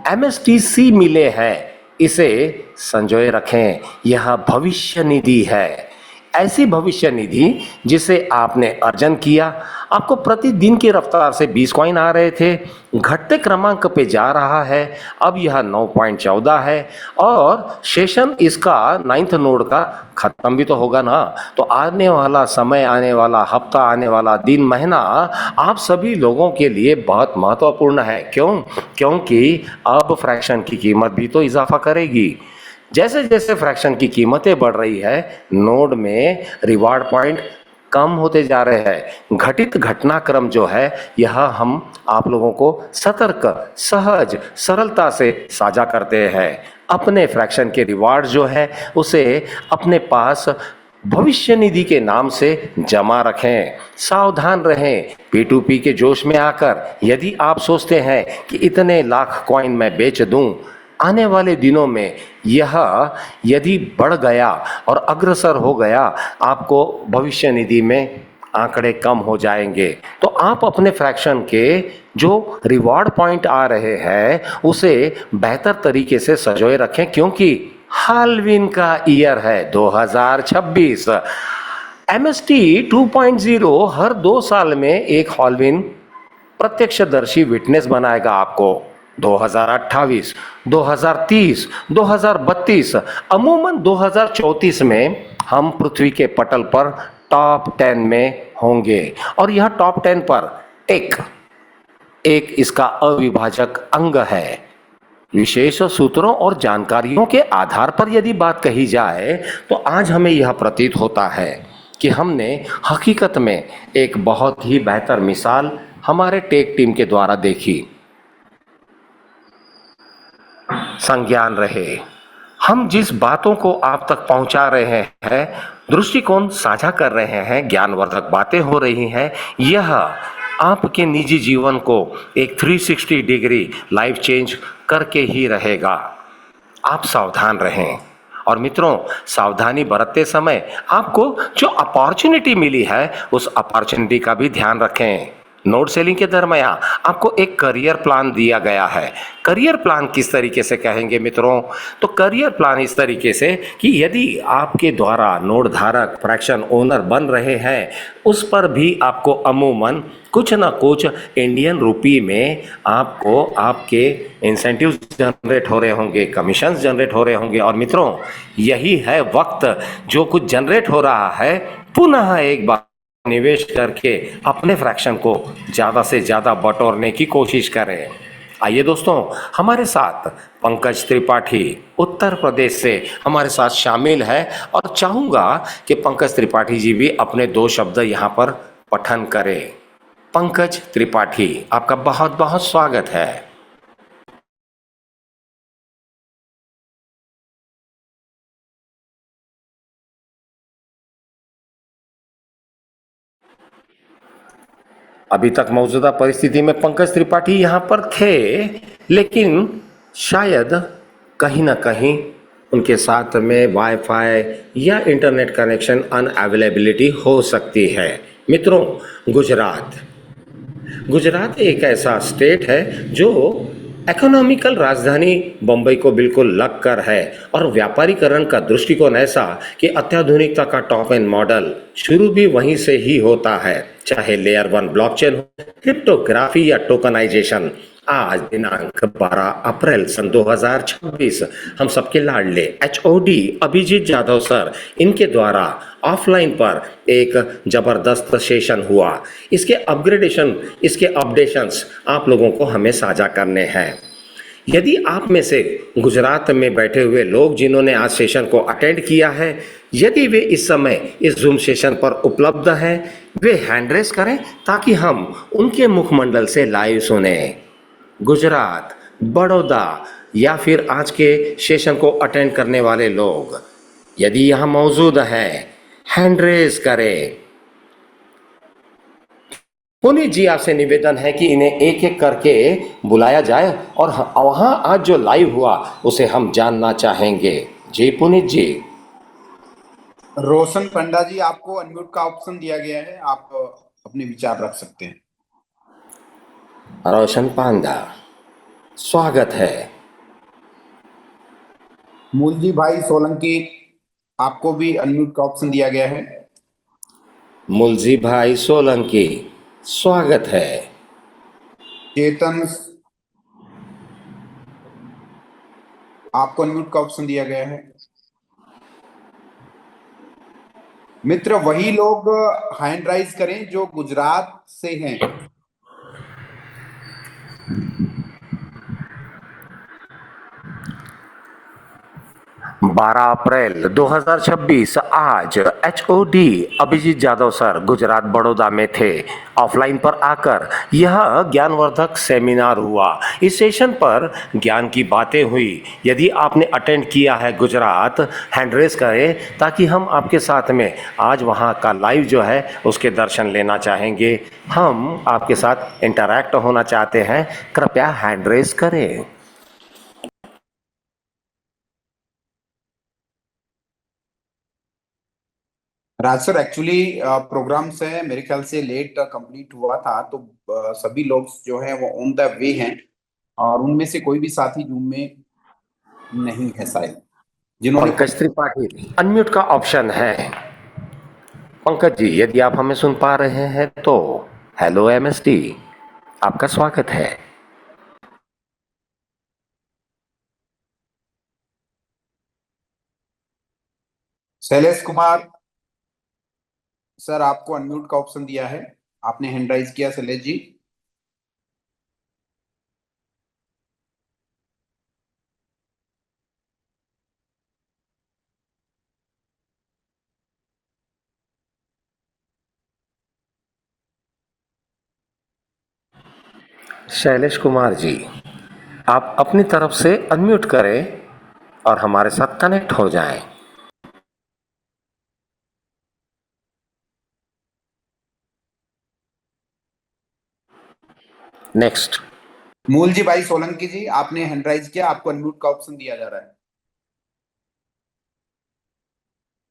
MSTC मिले हैं, इसे संजोए रखें। यह भविष्य निधि है, ऐसी भविष्य निधि जिसे आपने अर्जन किया। आपको प्रतिदिन की रफ्तार से 20 कॉइन आ रहे थे, घटते क्रमांक पे जा रहा है, अब यह 9.14 है और सेशन इसका 9th नोड का खत्म भी तो होगा ना। तो आने वाला समय, आने वाला हफ्ता, आने वाला दिन, महीना आप सभी लोगों के लिए बहुत महत्वपूर्ण है। क्यों? क्योंकि अब फ्रैक्शन की कीमत भी तो इजाफा करेगी। जैसे जैसे फ्रैक्शन की कीमतें बढ़ रही है, नोड में रिवार्ड पॉइंट कम होते जा रहे हैं। घटित घटनाक्रम जो है, यह हम आप लोगों को सतर्क, सहज, सरलता से साझा करते हैं। अपने फ्रैक्शन के रिवार्ड जो है उसे अपने पास भविष्य निधि के नाम से जमा रखें। सावधान रहें, P2P के जोश में आकर यदि आप सोचते हैं कि इतने लाख कॉइन मैं बेच दूं, आने वाले दिनों में यह यदि बढ़ गया और अग्रसर हो गया, आपको भविष्य निधि में आंकड़े कम हो जाएंगे। तो आप अपने फ्रैक्शन के जो रिवॉर्ड पॉइंट आ रहे हैं उसे बेहतर तरीके से संजोए रखें, क्योंकि हालवीन का ईयर है 2026। MST 2.0 हर 2 साल में एक हालवीन प्रत्यक्षदर्शी विटनेस बनाएगा आपको। 2028, 2030, 2032, अमूमन 2034 में हम पृथ्वी के पटल पर टॉप 10 में होंगे। और यह टॉप 10 पर एक इसका अविभाजक अंग है। विशेष सूत्रों और जानकारियों के आधार पर यदि बात कही जाए तो आज हमें यह प्रतीत होता है कि हमने हकीकत में एक बहुत ही बेहतर मिसाल हमारे टेक टीम के द्वारा देखी। संज्ञान रहे। हम जिस बातों को आप तक पहुंचा रहे हैं, दृष्टिकोण साझा कर रहे हैं, ज्ञानवर्धक बातें हो रही हैं, यह आपके निजी जीवन को एक 360 डिग्री लाइफ चेंज करके ही रहेगा। आप सावधान रहें। और मित्रों, सावधानी बरतते समय आपको जो अपॉर्चुनिटी मिली है, उस अपॉर्चुनिटी का भी ध्यान रखें। नोट सेलिंग के दरमियान आपको एक करियर प्लान दिया गया है। करियर प्लान किस तरीके से कहेंगे मित्रों? तो करियर प्लान इस तरीके से कि यदि आपके द्वारा नोट धारक फ्रैक्शन ओनर बन रहे हैं, उस पर भी आपको अमूमन कुछ ना कुछ इंडियन रुपी में आपको आपके इंसेंटिव्स जनरेट हो रहे होंगे, कमीशंस जनरेट हो रहे होंगे। और मित्रों, यही है वक्त, जो कुछ जनरेट हो रहा है पुनः एक बार निवेश करके अपने फ्रैक्शन को ज़्यादा से ज़्यादा बटोरने की कोशिश करें। आइए दोस्तों, हमारे साथ पंकज त्रिपाठी उत्तर प्रदेश से हमारे साथ शामिल है, और चाहूँगा कि पंकज त्रिपाठी जी भी अपने 2 शब्द यहाँ पर पठन करें। पंकज त्रिपाठी, आपका बहुत बहुत स्वागत है। अभी तक मौजूदा परिस्थिति में पंकज त्रिपाठी यहाँ पर थे, लेकिन शायद कहीं ना कहीं उनके साथ में वाईफाई या इंटरनेट कनेक्शन अनअवेलेबिलिटी हो सकती है। मित्रों, गुजरात गुजरात एक ऐसा स्टेट है जो इकोनॉमिकल राजधानी बम्बई को बिल्कुल लग कर है, और व्यापारीकरण का दृष्टिकोण ऐसा कि अत्याधुनिकता का टॉप एंड मॉडल शुरू भी वहीं से ही होता है, चाहे लेयर 1 ब्लॉकचेन हो, क्रिप्टोग्राफी या टोकनाइजेशन। आज दिनांक 12 अप्रैल सन 2026 हम सबके लाडले एचओडी अभिजीत जाधव सर, इनके द्वारा ऑफलाइन पर एक जबरदस्त सेशन हुआ। इसके अपग्रेडेशन, इसके अपडेशंस आप लोगों को हमें साझा करने हैं। यदि आप में से गुजरात में बैठे हुए लोग जिन्होंने आज सेशन को अटेंड किया है, यदि वे इस समय इस जूम सेशन पर उपलब्ध हैं, वे हैंड रेस करें ताकि हम उनके मुखमंडल से लाइव सुने। गुजरात, बड़ौदा या फिर आज के सेशन को अटेंड करने वाले लोग यदि यहाँ मौजूद हैं, हैंड रेस करें। पुनीत जी, आपसे निवेदन है कि इन्हें एक एक करके बुलाया जाए, और वहाँ आज जो लाइव हुआ उसे हम जानना चाहेंगे। जी पुनीत जी। रोशन पंडा जी, आपको अनम्यूट का ऑप्शन दिया गया है, आप अपने विचार रख सकते हैं। रोशन पांडा, स्वागत है। मूलजी भाई सोलंकी, आपको भी अनम्यूट का ऑप्शन दिया गया है। मुलजी भाई सोलंकी, स्वागत है। चेतन, आपको अनम्यूट का ऑप्शन दिया गया है। मित्र, वही लोग हैंड राइज करें जो गुजरात से हैं। 12 अप्रैल 2026 आज एचओडी अभिजीत जाधव सर गुजरात बड़ौदा में थे। ऑफलाइन पर आकर यह ज्ञानवर्धक सेमिनार हुआ। इस सेशन पर ज्ञान की बातें हुई। यदि आपने अटेंड किया है गुजरात, हैंड रेस करें ताकि हम आपके साथ में आज वहाँ का लाइव जो है उसके दर्शन लेना चाहेंगे। हम आपके साथ इंटरैक्ट होना चाहते हैं, कृपया हैंड रेस करें। राज सर, एक्चुअली प्रोग्राम से मेरे ख्याल से लेट कंप्लीट हुआ था, तो सभी लोग जो हैं वो ऑन द वे हैं, और उनमें से कोई भी साथी जूम में नहीं है शायद, जिन्होंने पंकज त्रिपाठी, अनम्यूट का ऑप्शन है। पंकज जी, यदि आप हमें सुन पा रहे हैं तो हेलो एमएसटी, आपका स्वागत है। शैलेश कुमार सर, आपको अनम्यूट का ऑप्शन दिया है, आपने हैंड राइज किया शैलेश जी। शैलेश कुमार जी, आप अपनी तरफ से अनम्यूट करें और हमारे साथ कनेक्ट हो जाएं। नेक्स्ट। मूल जी भाई सोलंकी जी, आपने हैंड राइज किया, आपको अनम्यूट का ऑप्शन दिया जा रहा है।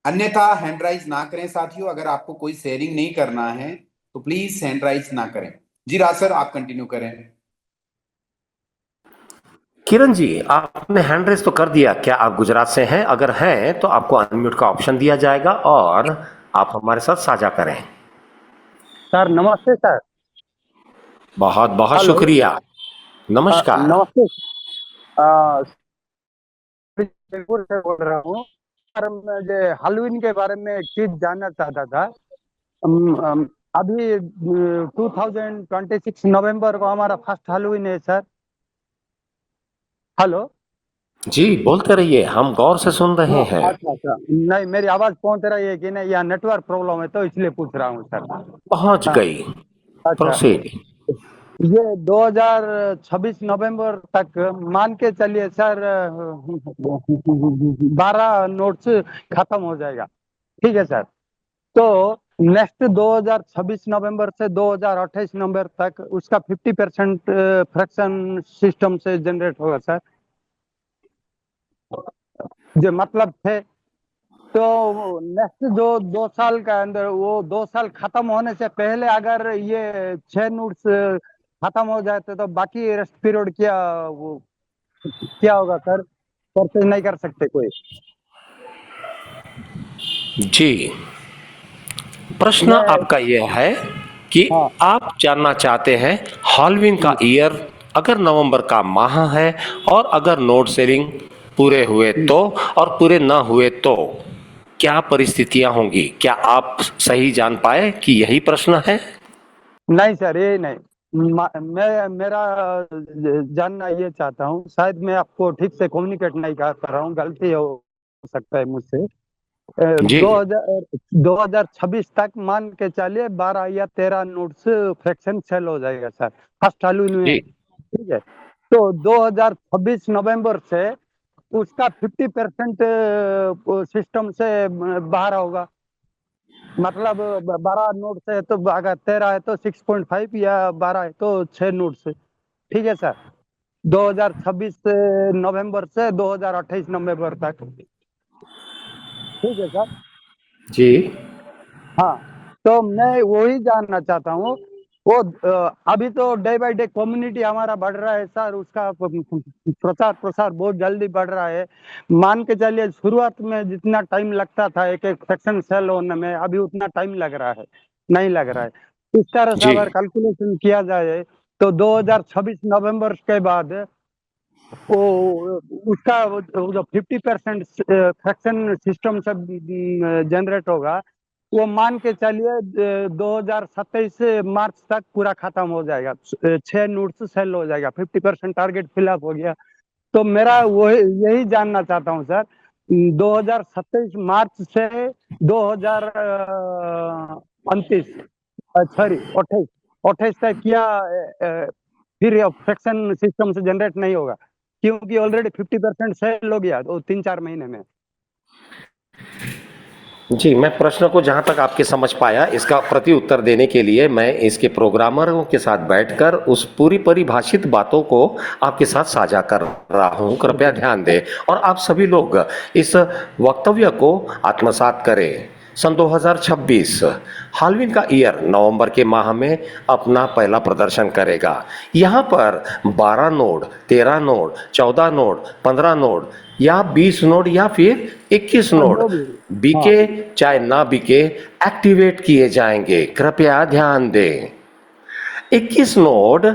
अन्यथा हैंड राइज ना करें साथियों। अगर आपको कोई शेयरिंग नहीं करना है तो प्लीज हैंड राइज ना करें। जी राज सर, आप कंटिन्यू करें। किरण जी, आपने हैंड रेस तो कर दिया, क्या आप गुजरात से हैं? अगर हैं तो आपको अनम्यूट का ऑप्शन दिया जाएगा और आप हमारे साथ साझा करें। सर नमस्ते सर। बहुत बहुत हेलो। शुक्रिया। नमस्कार। नमस्ते। अ, जयपुर से बोल रहा हूँ सर। मुझे हॉलोवीन के बारे में एक चीज जानना चाहता था। अभी 2026 नवंबर को हमारा फर्स्ट हॉलोवीन है सर। हेलो। जी बोलते रहिए, हम गौर से सुन रहे हाँ, हैं। अच्छा अच्छा। नहीं, मेरी आवाज पहुंच रही है कि नहीं, या नेटवर्क प्रॉब्लम है तो इसलिए पूछ रहा हूँ सर। पहुंच हाँ, गई। अच्छा। प्रोसीड। ये 2026 नवंबर तक मान के चलिए सर, 12 नोट्स खत्म हो जाएगा। ठीक है सर। तो नेक्स्ट 2026 नवंबर से 2028 नवंबर तक उसका 50% फ्रैक्शन सिस्टम से जनरेट होगा सर। जो मतलब थे, तो नेक्स्ट जो 2 साल का अंदर, वो 2 साल खत्म होने से पहले अगर ये 6 नोट्स खत्म हो जाते तो बाकी रेस्ट पीरियड क्या होगा सर? परचेज नहीं कर सकते कोई? जी, प्रश्न मैं आपका यह है कि हाँ आप जानना चाहते हैं हॉलोवीन का ईयर अगर नवंबर का माह है और अगर नोट सेलिंग पूरे हुए तो और पूरे ना हुए तो क्या परिस्थितियां होंगी? क्या आप सही जान पाए कि यही प्रश्न है? नहीं सर, ये नहीं। मैं मेरा जानना ये चाहता हूँ, शायद मैं आपको ठीक से कम्युनिकेट नहीं कर पा रहा हूँ, गलती हो सकता है मुझसे। जी 2026 तक मान के चलिए 12 या 13 नोट्स फ्रैक्शन सेल हो जाएगा सर, फर्स्ट हालून में। जी ठीक है। तो 2026 नवंबर से उसका 50% सिस्टम से बाहर होगा। मतलब 12 नोट से, तो अगर 13 है तो 6.5, या 12 है तो 6 नोट से। ठीक है सर। 2026 नवंबर से 2028 नवंबर तक। ठीक है सर। जी हाँ। तो मैं वही जानना चाहता हूँ। वो अभी तो डे बाय डे कम्युनिटी हमारा बढ़ रहा है सर, उसका प्रचार प्रसार बहुत जल्दी बढ़ रहा है। मान के चलिए शुरुआत में जितना टाइम लगता था एक एक सेक्शन सेल होने में, अभी उतना टाइम लग रहा है नहीं लग रहा है। इस तरह से जी अगर कैलकुलेशन किया जाए तो 2026 नवंबर के बाद वो उसका वो जो 50% फ्रैक्शन सिस्टम से जनरेट होगा, वो मान के चलिए 2027 मार्च तक पूरा खत्म हो जाएगा। 6 नोट से सेल हो जाएगा, 50% टारगेट फिलअप हो गया। तो मेरा वही यही जानना चाहता हूँ सर, 2027 मार्च से 2029, सॉरी 28, 28 तक क्या फिर फ्रैक्शन सिस्टम से जनरेट नहीं होगा? क्योंकि ऑलरेडी 50% सेल हो गया तो 3-4 महीने में। जी, मैं प्रश्न को जहाँ तक आपके समझ पाया, इसका प्रति उत्तर देने के लिए मैं इसके प्रोग्रामरों के साथ बैठकर उस पूरी परिभाषित बातों को आपके साथ साझा कर रहा हूँ। कृपया ध्यान दें और आप सभी लोग इस वक्तव्य को आत्मसात करें। सन 2026 हालवीन का ईयर नवंबर के माह में अपना पहला प्रदर्शन करेगा। यहाँ पर 12 नोड, 13 नोड, 14 नोड, 15 नोड या 20 नोड या फिर 21 हाँ, नोड जो भी। हाँ। बिके चाहे ना बिके एक्टिवेट किए जाएंगे। कृपया ध्यान दें, 21 नोड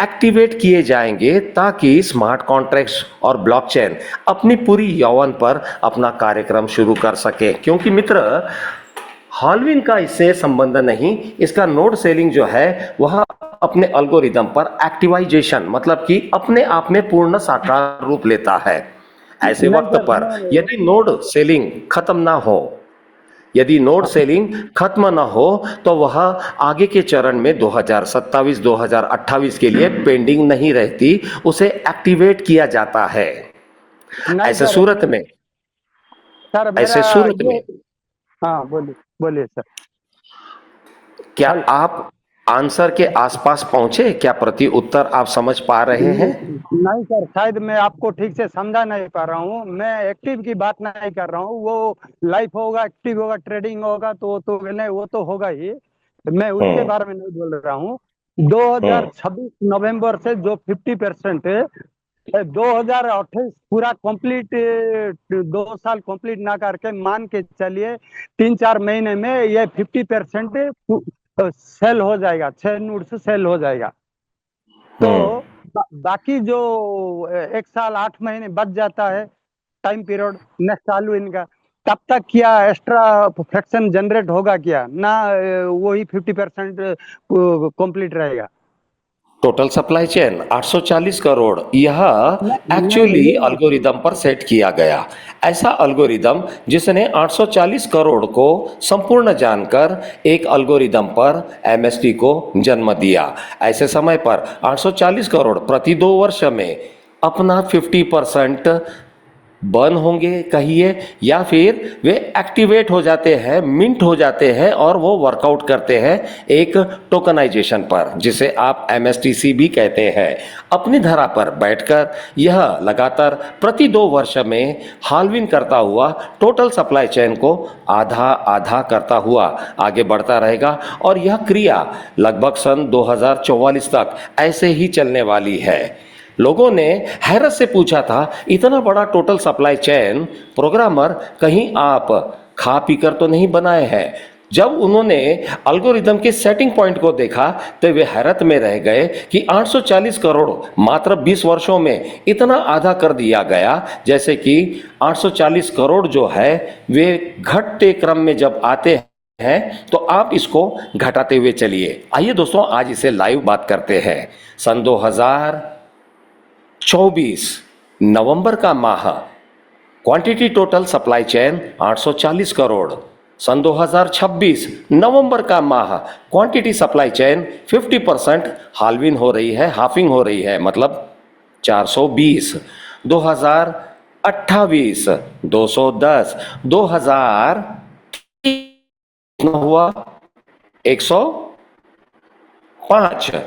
एक्टिवेट किए जाएंगे ताकि स्मार्ट कॉन्ट्रैक्ट्स और ब्लॉकचेन अपनी पूरी यौवन पर अपना कार्यक्रम शुरू कर सके। क्योंकि मित्र, हालवीन का इससे संबंध नहीं, इसका नोड सेलिंग जो है वह अपने अल्गोरिदम पर एक्टिवाइजेशन मतलब कि अपने आप में पूर्ण साकार रूप लेता है। ऐसे नहीं वक्त सर, पर मैं यदि नोड सेलिंग खत्म ना हो यदि नोड सेलिंग खत्म ना हो तो वह आगे के चरण में 2027 2028 के लिए पेंडिंग नहीं रहती, उसे एक्टिवेट किया जाता है। नहीं ऐसे सर, सूरत में सर ऐसे मेरा सूरत ये, में हाँ बोलिए बोलिए सर। क्या हेलो। आप आंसर के आसपास पहुंचे? क्या प्रति उत्तर आप समझ पा रहे हैं? नहीं सर, शायद मैं आपको ठीक से समझा नहीं पा रहा हूँ। मैं एक्टिव की बात नहीं कर रहा हूँ। वो लाइफ होगा, एक्टिव होगा, ट्रेडिंग होगा तो नहीं, वो तो होगा ही। मैं उसके हम्म बारे में नहीं बोल रहा हूँ। हम्म 2026 नवंबर से जो 50% है, 2028 पूरा कंप्लीट, 2 साल कंप्लीट ना करके मान के चलिए 3-4 महीने में ये 50% सेल हो जाएगा, 6 नोट से सेल हो जाएगा। तो हम्म बाकी जो 1 साल 8 महीने बच जाता है टाइम पीरियड नेक्स्ट चालू इनका, तब तक क्या एक्स्ट्रा फ्रैक्शन जनरेट होगा क्या ना? वही 50% कंप्लीट रहेगा। टोटल सप्लाई चेन 840 करोड़, यह नहीं एक्चुअली ये, अल्गोरिदम पर सेट किया गया। ऐसा अल्गोरिदम जिसने 840 करोड़ को संपूर्ण जानकर एक अल्गोरिदम पर एमएसटी को जन्म दिया। ऐसे समय पर 840 करोड़ प्रति 2 वर्ष में अपना 50% बर्न होंगे कहिए, या फिर वे एक्टिवेट हो जाते हैं, मिंट हो जाते हैं और वो वर्कआउट करते हैं एक टोकनाइजेशन पर, जिसे आप एमएसटीसी भी कहते हैं। अपनी धरा पर बैठकर यह लगातार प्रति 2 वर्ष में हाल्विन करता हुआ टोटल सप्लाई चेन को आधा आधा करता हुआ आगे बढ़ता रहेगा, और यह क्रिया लगभग सन 2044 तक ऐसे ही चलने वाली है। लोगों ने हैरत से पूछा था, इतना बड़ा टोटल सप्लाई चेन प्रोग्रामर कहीं आप खा पीकर तो नहीं बनाए हैं? जब उन्होंने अल्गोरिदम के सेटिंग पॉइंट को देखा तो वे हैरत में रह गए कि 840 करोड़ मात्र 20 वर्षों में इतना आधा कर दिया गया, जैसे कि 840 करोड़ जो है वे घटते क्रम में जब आते हैं तो आप इसको घटाते हुए चलिए। आइए दोस्तों, आज इसे लाइव बात करते हैं। सन 2024 नवंबर का माह, quantity total supply chain 840 crore. सन 2026 नवंबर का माह, क्वांटिटी सप्लाई चेन 50% हाल्विन हो रही है, हाफिंग हो रही है, मतलब 420। 2028 210, 2000 हुआ 105।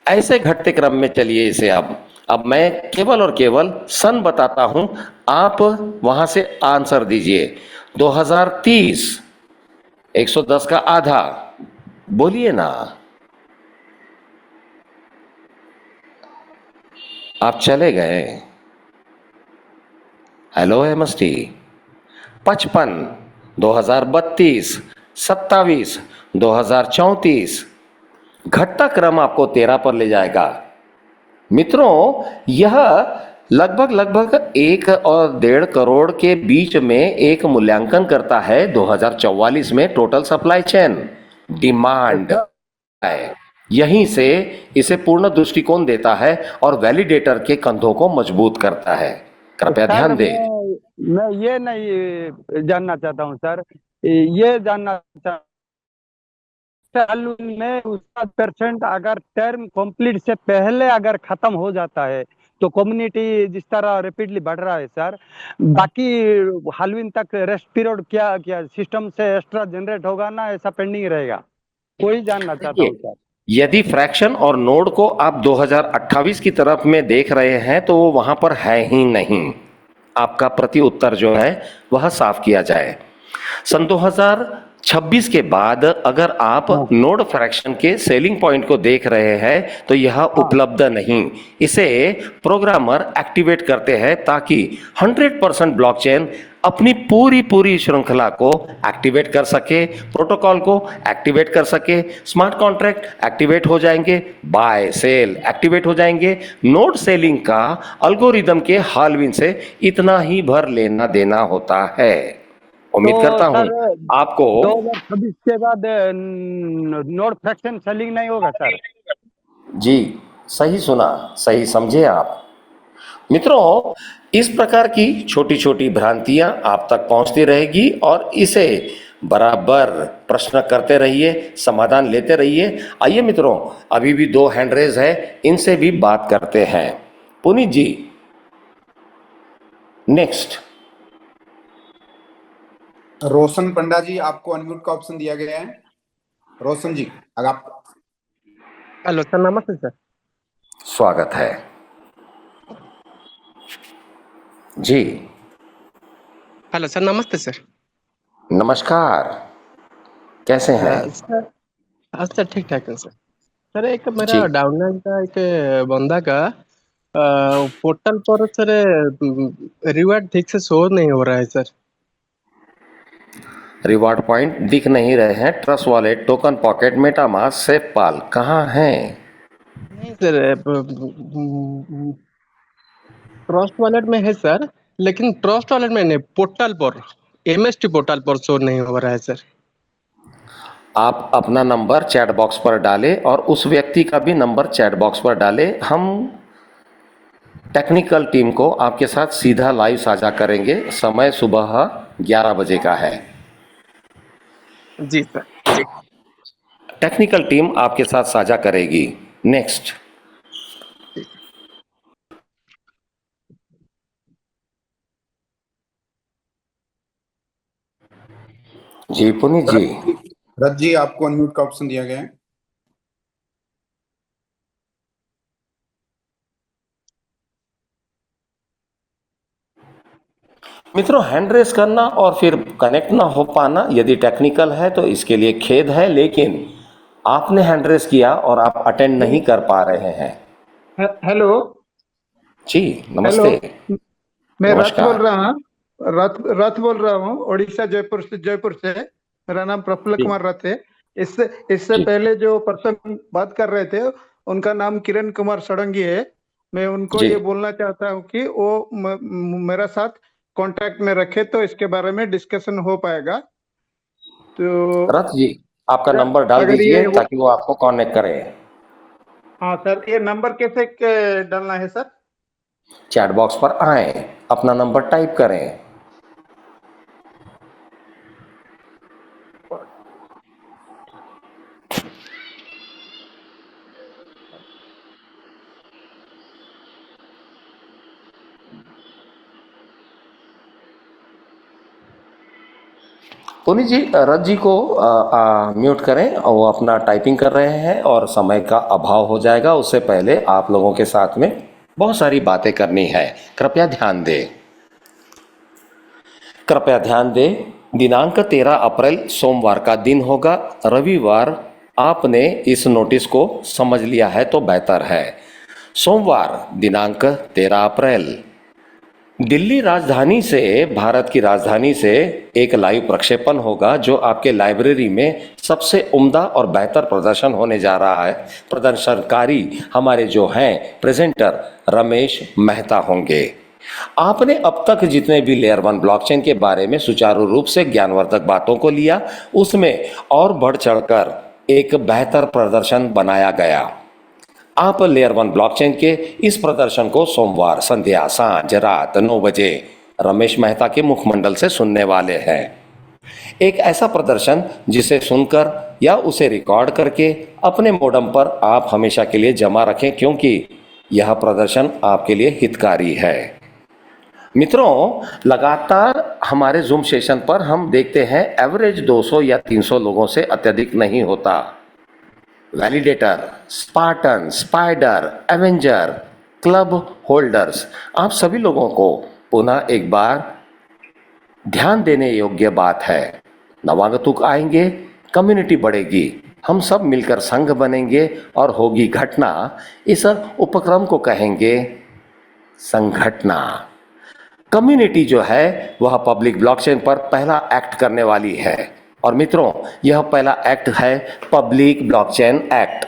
ऐसे घटते क्रम में चलिए इसे। अब मैं केवल और केवल सन बताता हूं, आप वहां से आंसर दीजिए। 2030 110 का आधा, बोलिए ना। आप चले गए। Hello MST. 55 2032, 27 2034। घटता क्रम आपको 13 पर ले जाएगा। मित्रों, यह लगभग 1 और 1.5 करोड़ के बीच में एक मूल्यांकन करता है 2044 में टोटल सप्लाई चेन डिमांड है। यहीं से इसे पूर्ण दृष्टिकोण देता है और वैलिडेटर के कंधों को मजबूत करता है। कृपया सर ध्यान दें। मैं ये नहीं जानना चाहता हूँ सर, ये जानना चाहता में उसका परसेंट अगर टर्म कंप्लीट से पहले अगर खत्म हो जाता है तो कम्युनिटी जिस तरह रैपिडली बढ़ रहा है सर, बाकी हाल्विन तक रेस्ट पीरियड क्या क्या सिस्टम से एक्स्ट्रा जनरेट होगा ना, ऐसा पेंडिंग रहेगा? कोई जानना चाहता हूँ सर। यदि फ्रैक्शन और नोड को आप 2028 की तरफ में देख रहे हैं तो वो वहां पर है ही नहीं। आपका प्रति उत्तर जो है वह साफ किया जाए। सन 2026 के बाद अगर आप नोड फ्रैक्शन के सेलिंग पॉइंट को देख रहे हैं तो यह उपलब्ध नहीं। इसे प्रोग्रामर एक्टिवेट करते हैं ताकि 100% ब्लॉकचेन अपनी पूरी श्रृंखला को एक्टिवेट कर सके, प्रोटोकॉल को एक्टिवेट कर सके, स्मार्ट कॉन्ट्रैक्ट एक्टिवेट हो जाएंगे, बाय सेल एक्टिवेट हो जाएंगे। नोड सेलिंग का अल्गोरिदम के हाल्विन से इतना ही भर लेना देना होता है। उम्मीद तो करता हूं सर आपको 2026 के बाद नोड फ्रैक्शन सेलिंग नहीं होगा सर? जी सही सुना, सही समझे आप। मित्रों, इस प्रकार की छोटी छोटी भ्रांतियां आप तक पहुंचती रहेगी और इसे बराबर प्रश्न करते रहिए, समाधान लेते रहिए। आइए मित्रों, अभी भी 2 हैंड रेज है, इनसे भी बात करते हैं। पुनीत जी, नेक्स्ट। रोशन पंडा जी, आपको अनम्यूट का ऑप्शन दिया गया है। रोशन जी, अगर आप हेलो सर, नमस्ते सर। स्वागत है जी। हेलो सर, नमस्ते सर। नमस्कार, कैसे हैं? सर, सर ठीक ठाक है सर। सर एक जी, मेरा डाउनलाइन का एक बंदा का पोर्टल पर सर रिवार्ड ठीक से शो नहीं हो रहा है सर। रिवॉर्ड पॉइंट दिख नहीं रहे हैं। Trust wallet, token pocket, metamask, safe pal कहाँ हैं? नहीं सर, ट्रस्ट वॉलेट में है सर, लेकिन ट्रस्ट वॉलेट में नहीं, पोर्टल पर, एमएसटी पोर्टल पर शो नहीं हो रहा है सर। आप अपना नंबर चैट बॉक्स पर डालें और उस व्यक्ति का भी नंबर चैट बॉक्स पर डालें। हम टेक्निकल टीम को आपके साथ सीधा लाइव साझा करेंगे। समय सुबह 11 बजे का है। जी सर। टेक्निकल टीम आपके साथ साझा करेगी। नेक्स्ट। जी पुनीत जी। रथ जी, आपको अनम्यूट का ऑप्शन दिया गया है। मित्रों, हैंड रेस करना और फिर कनेक्ट ना हो पाना यदि टेक्निकल है तो इसके लिए खेद है, लेकिन आपने हैंड रेस किया और आप अटेंड नहीं कर पा रहे हैं। हेलो। जी हेलो, नमस्ते। मैं रथ बोल नमस्कार। रहा हूँ। रथ रथ बोल रहा हूँ, उड़ीसा, जयपुर से। मेरा नाम प्रफुल्ल जी कुमार रथ है। इससे जी पहले जो पर्सन बात कर रहे थे, उनका नाम किरण कुमार षडंगी है। मैं उनको जी। ये बोलना चाहता हूँ कि वो मेरा साथ कांटेक्ट में रखे तो इसके बारे में डिस्कशन हो पाएगा। तो रथ जी, आपका अगर नंबर डाल अगर दीजिए ये ताकि वो आपको कॉन्टेक्ट करे। हाँ सर, ये नंबर कैसे डालना है सर? चैट बॉक्स पर आए, अपना नंबर टाइप करें। पुनीत जी, रथ जी को म्यूट करें और वो अपना टाइपिंग कर रहे हैं और समय का अभाव हो जाएगा। उससे पहले आप लोगों के साथ में बहुत सारी बातें करनी है। कृपया ध्यान दें। कृपया ध्यान दें, दिनांक 13 अप्रैल सोमवार का दिन होगा। रविवार आपने इस नोटिस को समझ लिया है तो बेहतर है। सोमवार दिनांक 13 अप्रैल दिल्ली राजधानी से, भारत की राजधानी से एक लाइव प्रक्षेपण होगा जो आपके लाइब्रेरी में सबसे उम्दा और बेहतर प्रदर्शन होने जा रहा है। प्रदर्शनकारी हमारे जो हैं प्रेजेंटर रमेश मेहता होंगे। आपने अब तक जितने भी लेयर 1 ब्लॉकचेन के बारे में सुचारू रूप से ज्ञानवर्धक बातों को लिया, उसमें और बढ़ चढ़कर एक बेहतर प्रदर्शन बनाया गया। आप लेयर 1 ब्लॉकचेन के इस प्रदर्शन को सोमवार संध्या, सांझ, रात 9 बजे रमेश मेहता के मुखमंडल से सुनने वाले हैं। एक ऐसा प्रदर्शन जिसे सुनकर या उसे रिकॉर्ड करके अपने मोडम पर आप हमेशा के लिए जमा रखें, क्योंकि यह प्रदर्शन आपके लिए हितकारी है। मित्रों, लगातार हमारे जूम सेशन पर हम देखते हैं एवरेज 200 या 300 लोगों से अत्यधिक नहीं होता। Validator, Spartan, spider, Avenger, club holders, आप सभी लोगों को पुनः एक बार ध्यान देने योग्य बात है। नवागतुक आएंगे, कम्युनिटी बढ़ेगी, हम सब मिलकर संघ बनेंगे और होगी घटना। इस उपक्रम को कहेंगे संघटना। कम्युनिटी जो है वह पब्लिक ब्लॉकचेन पर पहला एक्ट करने वाली है। और मित्रों, यह पहला एक्ट है पब्लिक ब्लॉकचेन एक्ट।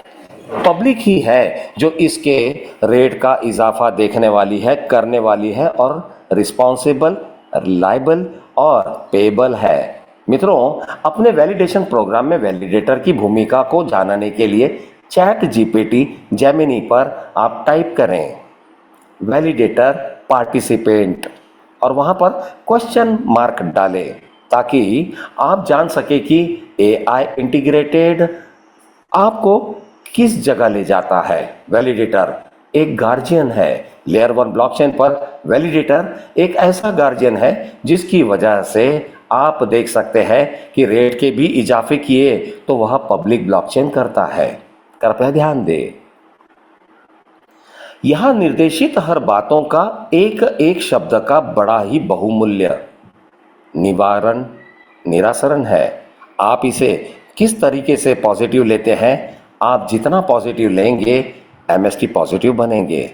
पब्लिक ही है जो इसके रेट का इजाफा देखने वाली है, करने वाली है और रिस्पॉन्सिबल, रिलायबल और पेएबल है। मित्रों, अपने वैलिडेशन प्रोग्राम में वैलिडेटर की भूमिका को जानने के लिए चैट जीपीटी जेमिनी पर आप टाइप करें वैलिडेटर पार्टिसिपेंट और वहां पर क्वेश्चन मार्क डालें। ताकि आप जान सके कि एआई इंटीग्रेटेड आपको किस जगह ले जाता है। वैलिडेटर एक गार्जियन है। लेयर 1 ब्लॉकचेन पर वैलिडेटर एक ऐसा गार्जियन है जिसकी वजह से आप देख सकते हैं कि रेट के भी इजाफे किए तो वह पब्लिक ब्लॉकचेन करता है। कृपया ध्यान दें, यहां निर्देशित हर बातों का एक एक शब्द का बड़ा ही बहुमूल्य निवारण निरासरण है। आप इसे किस तरीके से पॉजिटिव लेते हैं, आप जितना पॉजिटिव लेंगे एमएसटी पॉजिटिव बनेंगे।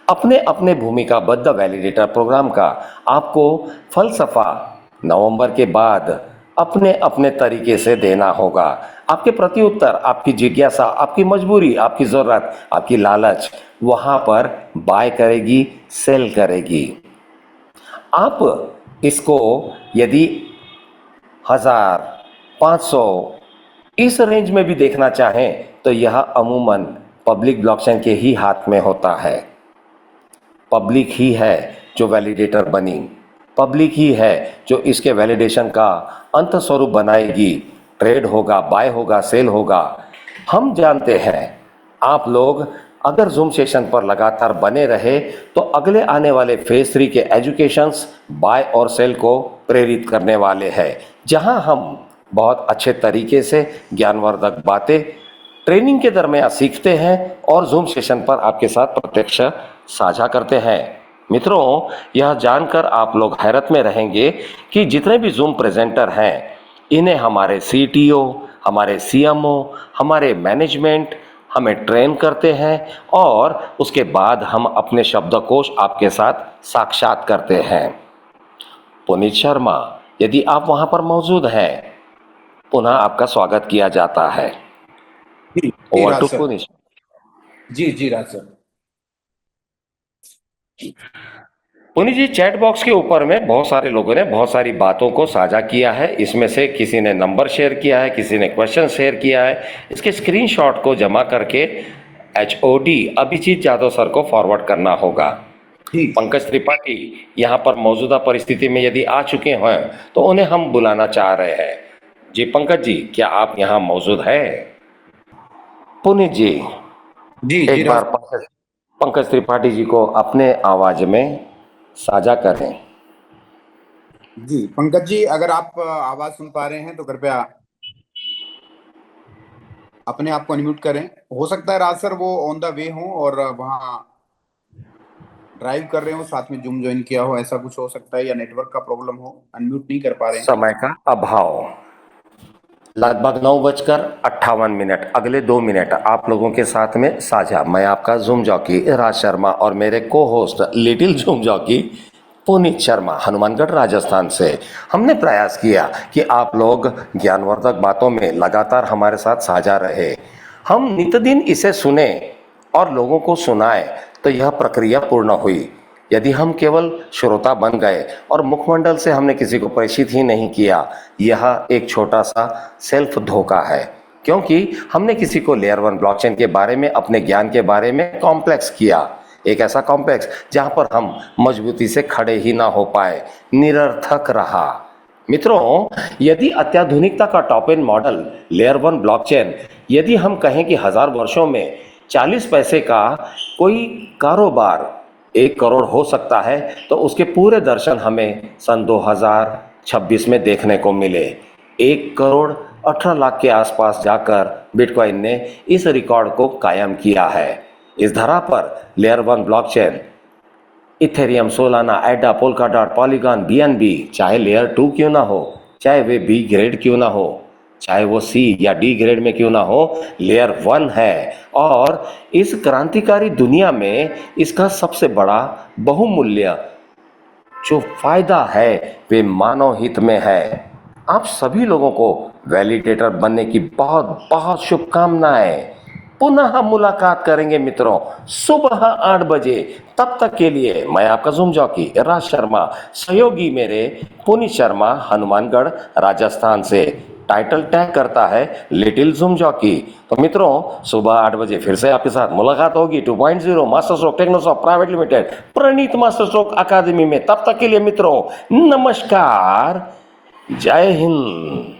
अपने अपने भूमिकाबद्ध वैलिडेटर प्रोग्राम का आपको फलसफा नवंबर के बाद अपने अपने तरीके से देना होगा। आपके प्रति उत्तर, आपकी जिज्ञासा, आपकी मजबूरी, आपकी ज़रूरत, आपकी लालच वहाँ पर बाय करेगी, सेल करेगी। आप इसको यदि 1000, 500 इस रेंज में भी देखना चाहें तो यह अमूमन पब्लिक ब्लॉकचेन के ही हाथ में होता है। पब्लिक ही है जो वैलिडेटर बनी, पब्लिक ही है जो इसके वैलिडेशन का अंत स्वरूप बनाएगी। ट्रेड होगा, बाय होगा, सेल होगा। हम जानते हैं आप लोग अगर जूम सेशन पर लगातार बने रहे तो अगले आने वाले फेज 3 के एजुकेशंस बाय और सेल को प्रेरित करने वाले हैं, जहां हम बहुत अच्छे तरीके से ज्ञानवर्धक बातें ट्रेनिंग के दरमियान सीखते हैं और जूम सेशन पर आपके साथ प्रत्यक्ष साझा करते हैं। मित्रों, यह जानकर आप लोग हैरत में रहेंगे कि जितने भी जूम प्रेजेंटर हैं इन्हें हमारे सीटीओ, हमारे सीएमओ, हमारे मैनेजमेंट हमें ट्रेन करते हैं और उसके बाद हम अपने शब्दकोश आपके साथ साक्षात करते हैं। पुनीत शर्मा, यदि आप वहां पर मौजूद हैं, पुनः आपका स्वागत किया जाता है। जी over Raj to sir. Puneet. Ji Raj sir. Puneet ji, chat box के ऊपर में बहुत सारे लोगों ने बहुत सारी बातों को साझा किया है। इसमें से किसी ने नंबर शेयर किया है, किसी ने क्वेश्चन शेयर किया है। इसके स्क्रीनशॉट को जमा करके HOD अभिजीत यादव सर को फॉरवर्ड करना होगा। जी पंकज त्रिपाठी यहाँ पर मौजूदा परिस्थिति में यदि आ चुके हैं तो उन्हें हम बुलाना चाह रहे हैं। जी पंकज जी, क्या आप यहाँ मौजूद हैं? पुनीत जी, जी एक बार पंकज त्रिपाठी जी को अपने आवाज में साझा करें। जी पंकज जी, अगर आप आवाज सुन पा रहे हैं तो कृपया अपने आप को अनम्यूट करें। हो सकता है राज सर वो ऑन द वे हो और वहाँ ड्राइव कर रहे हो, साथ में जूम ज्वाइन किया हो, ऐसा कुछ हो सकता है, या नेटवर्क का प्रॉब्लम हो, अनम्यूट नहीं कर पा रहे हैं। समय का अभाव, लगभग 9:58, अगले 2 मिनट आप लोगों के साथ में साझा। मैं आपका जूम जॉकी राज शर्मा और मेरे को host little zoom jockey Puneet Sharma Hanumangarh Rajasthan से। हमने प्रयास किया कि आप लोग ज्ञानवर्धक बातों में लगातार हमारे साथ साझा रहे। हम नित्यदिन इसे सुने और लोगों को सुनाए तो यह प्रक्रिया पूर्ण हुई। यदि हम केवल श्रोता बन गए और मुखमंडल से हमने किसी को परिचित ही नहीं किया, यह एक छोटा सा सेल्फ धोखा है, क्योंकि हमने किसी को लेयर 1 ब्लॉकचेन के बारे में, अपने ज्ञान के बारे में कॉम्प्लेक्स किया। एक ऐसा कॉम्प्लेक्स जहां पर हम मजबूती से खड़े ही ना हो पाए, निरर्थक रहा। मित्रों, यदि अत्याधुनिकता का top and model layer 1 blockchain, यदि हम कहें कि 1000 वर्षों में 40 पैसे का कोई कारोबार 1 करोड़ हो सकता है, तो उसके पूरे दर्शन हमें सन 2026 में देखने को मिले। 1 करोड़ 18 लाख के आसपास जाकर बिटकॉइन ने इस रिकॉर्ड को कायम किया है। इस धरा पर लेयर 1 ब्लॉकचेन, इथेरियम, सोलाना, एडा, पोल्काडॉट, पॉलीगॉन, BNB, चाहे लेयर 2 क्यों ना हो, चाहे वे B ग्रेड क्यों ना हो, चाहे वो C या D ग्रेड में क्यों ना हो, लेयर 1 है। और इस क्रांतिकारी दुनिया में इसका सबसे बड़ा बहुमूल्य जो फायदा है वे मानव हित में है। आप सभी लोगों को वैलिडेटर बनने की बहुत बहुत शुभकामनाएं। पुनः मुलाकात करेंगे मित्रों सुबह 8 बजे। तब तक के लिए मैं आपका जूम जॉकी राज शर्मा, सहयोगी मेरे पुनीत शर्मा हनुमानगढ़ राजस्थान से। टाइटल टैग करता है लिटिल जूम जॉकी। तो मित्रों, सुबह 8 बजे फिर से आपके साथ मुलाकात होगी 2.0 मास्टर स्ट्रोक टेक्नोसॉफ्ट प्राइवेट लिमिटेड प्रणीत मास्टर स्ट्रोक अकादमी में। तब तक के लिए मित्रों नमस्कार, जय हिंद।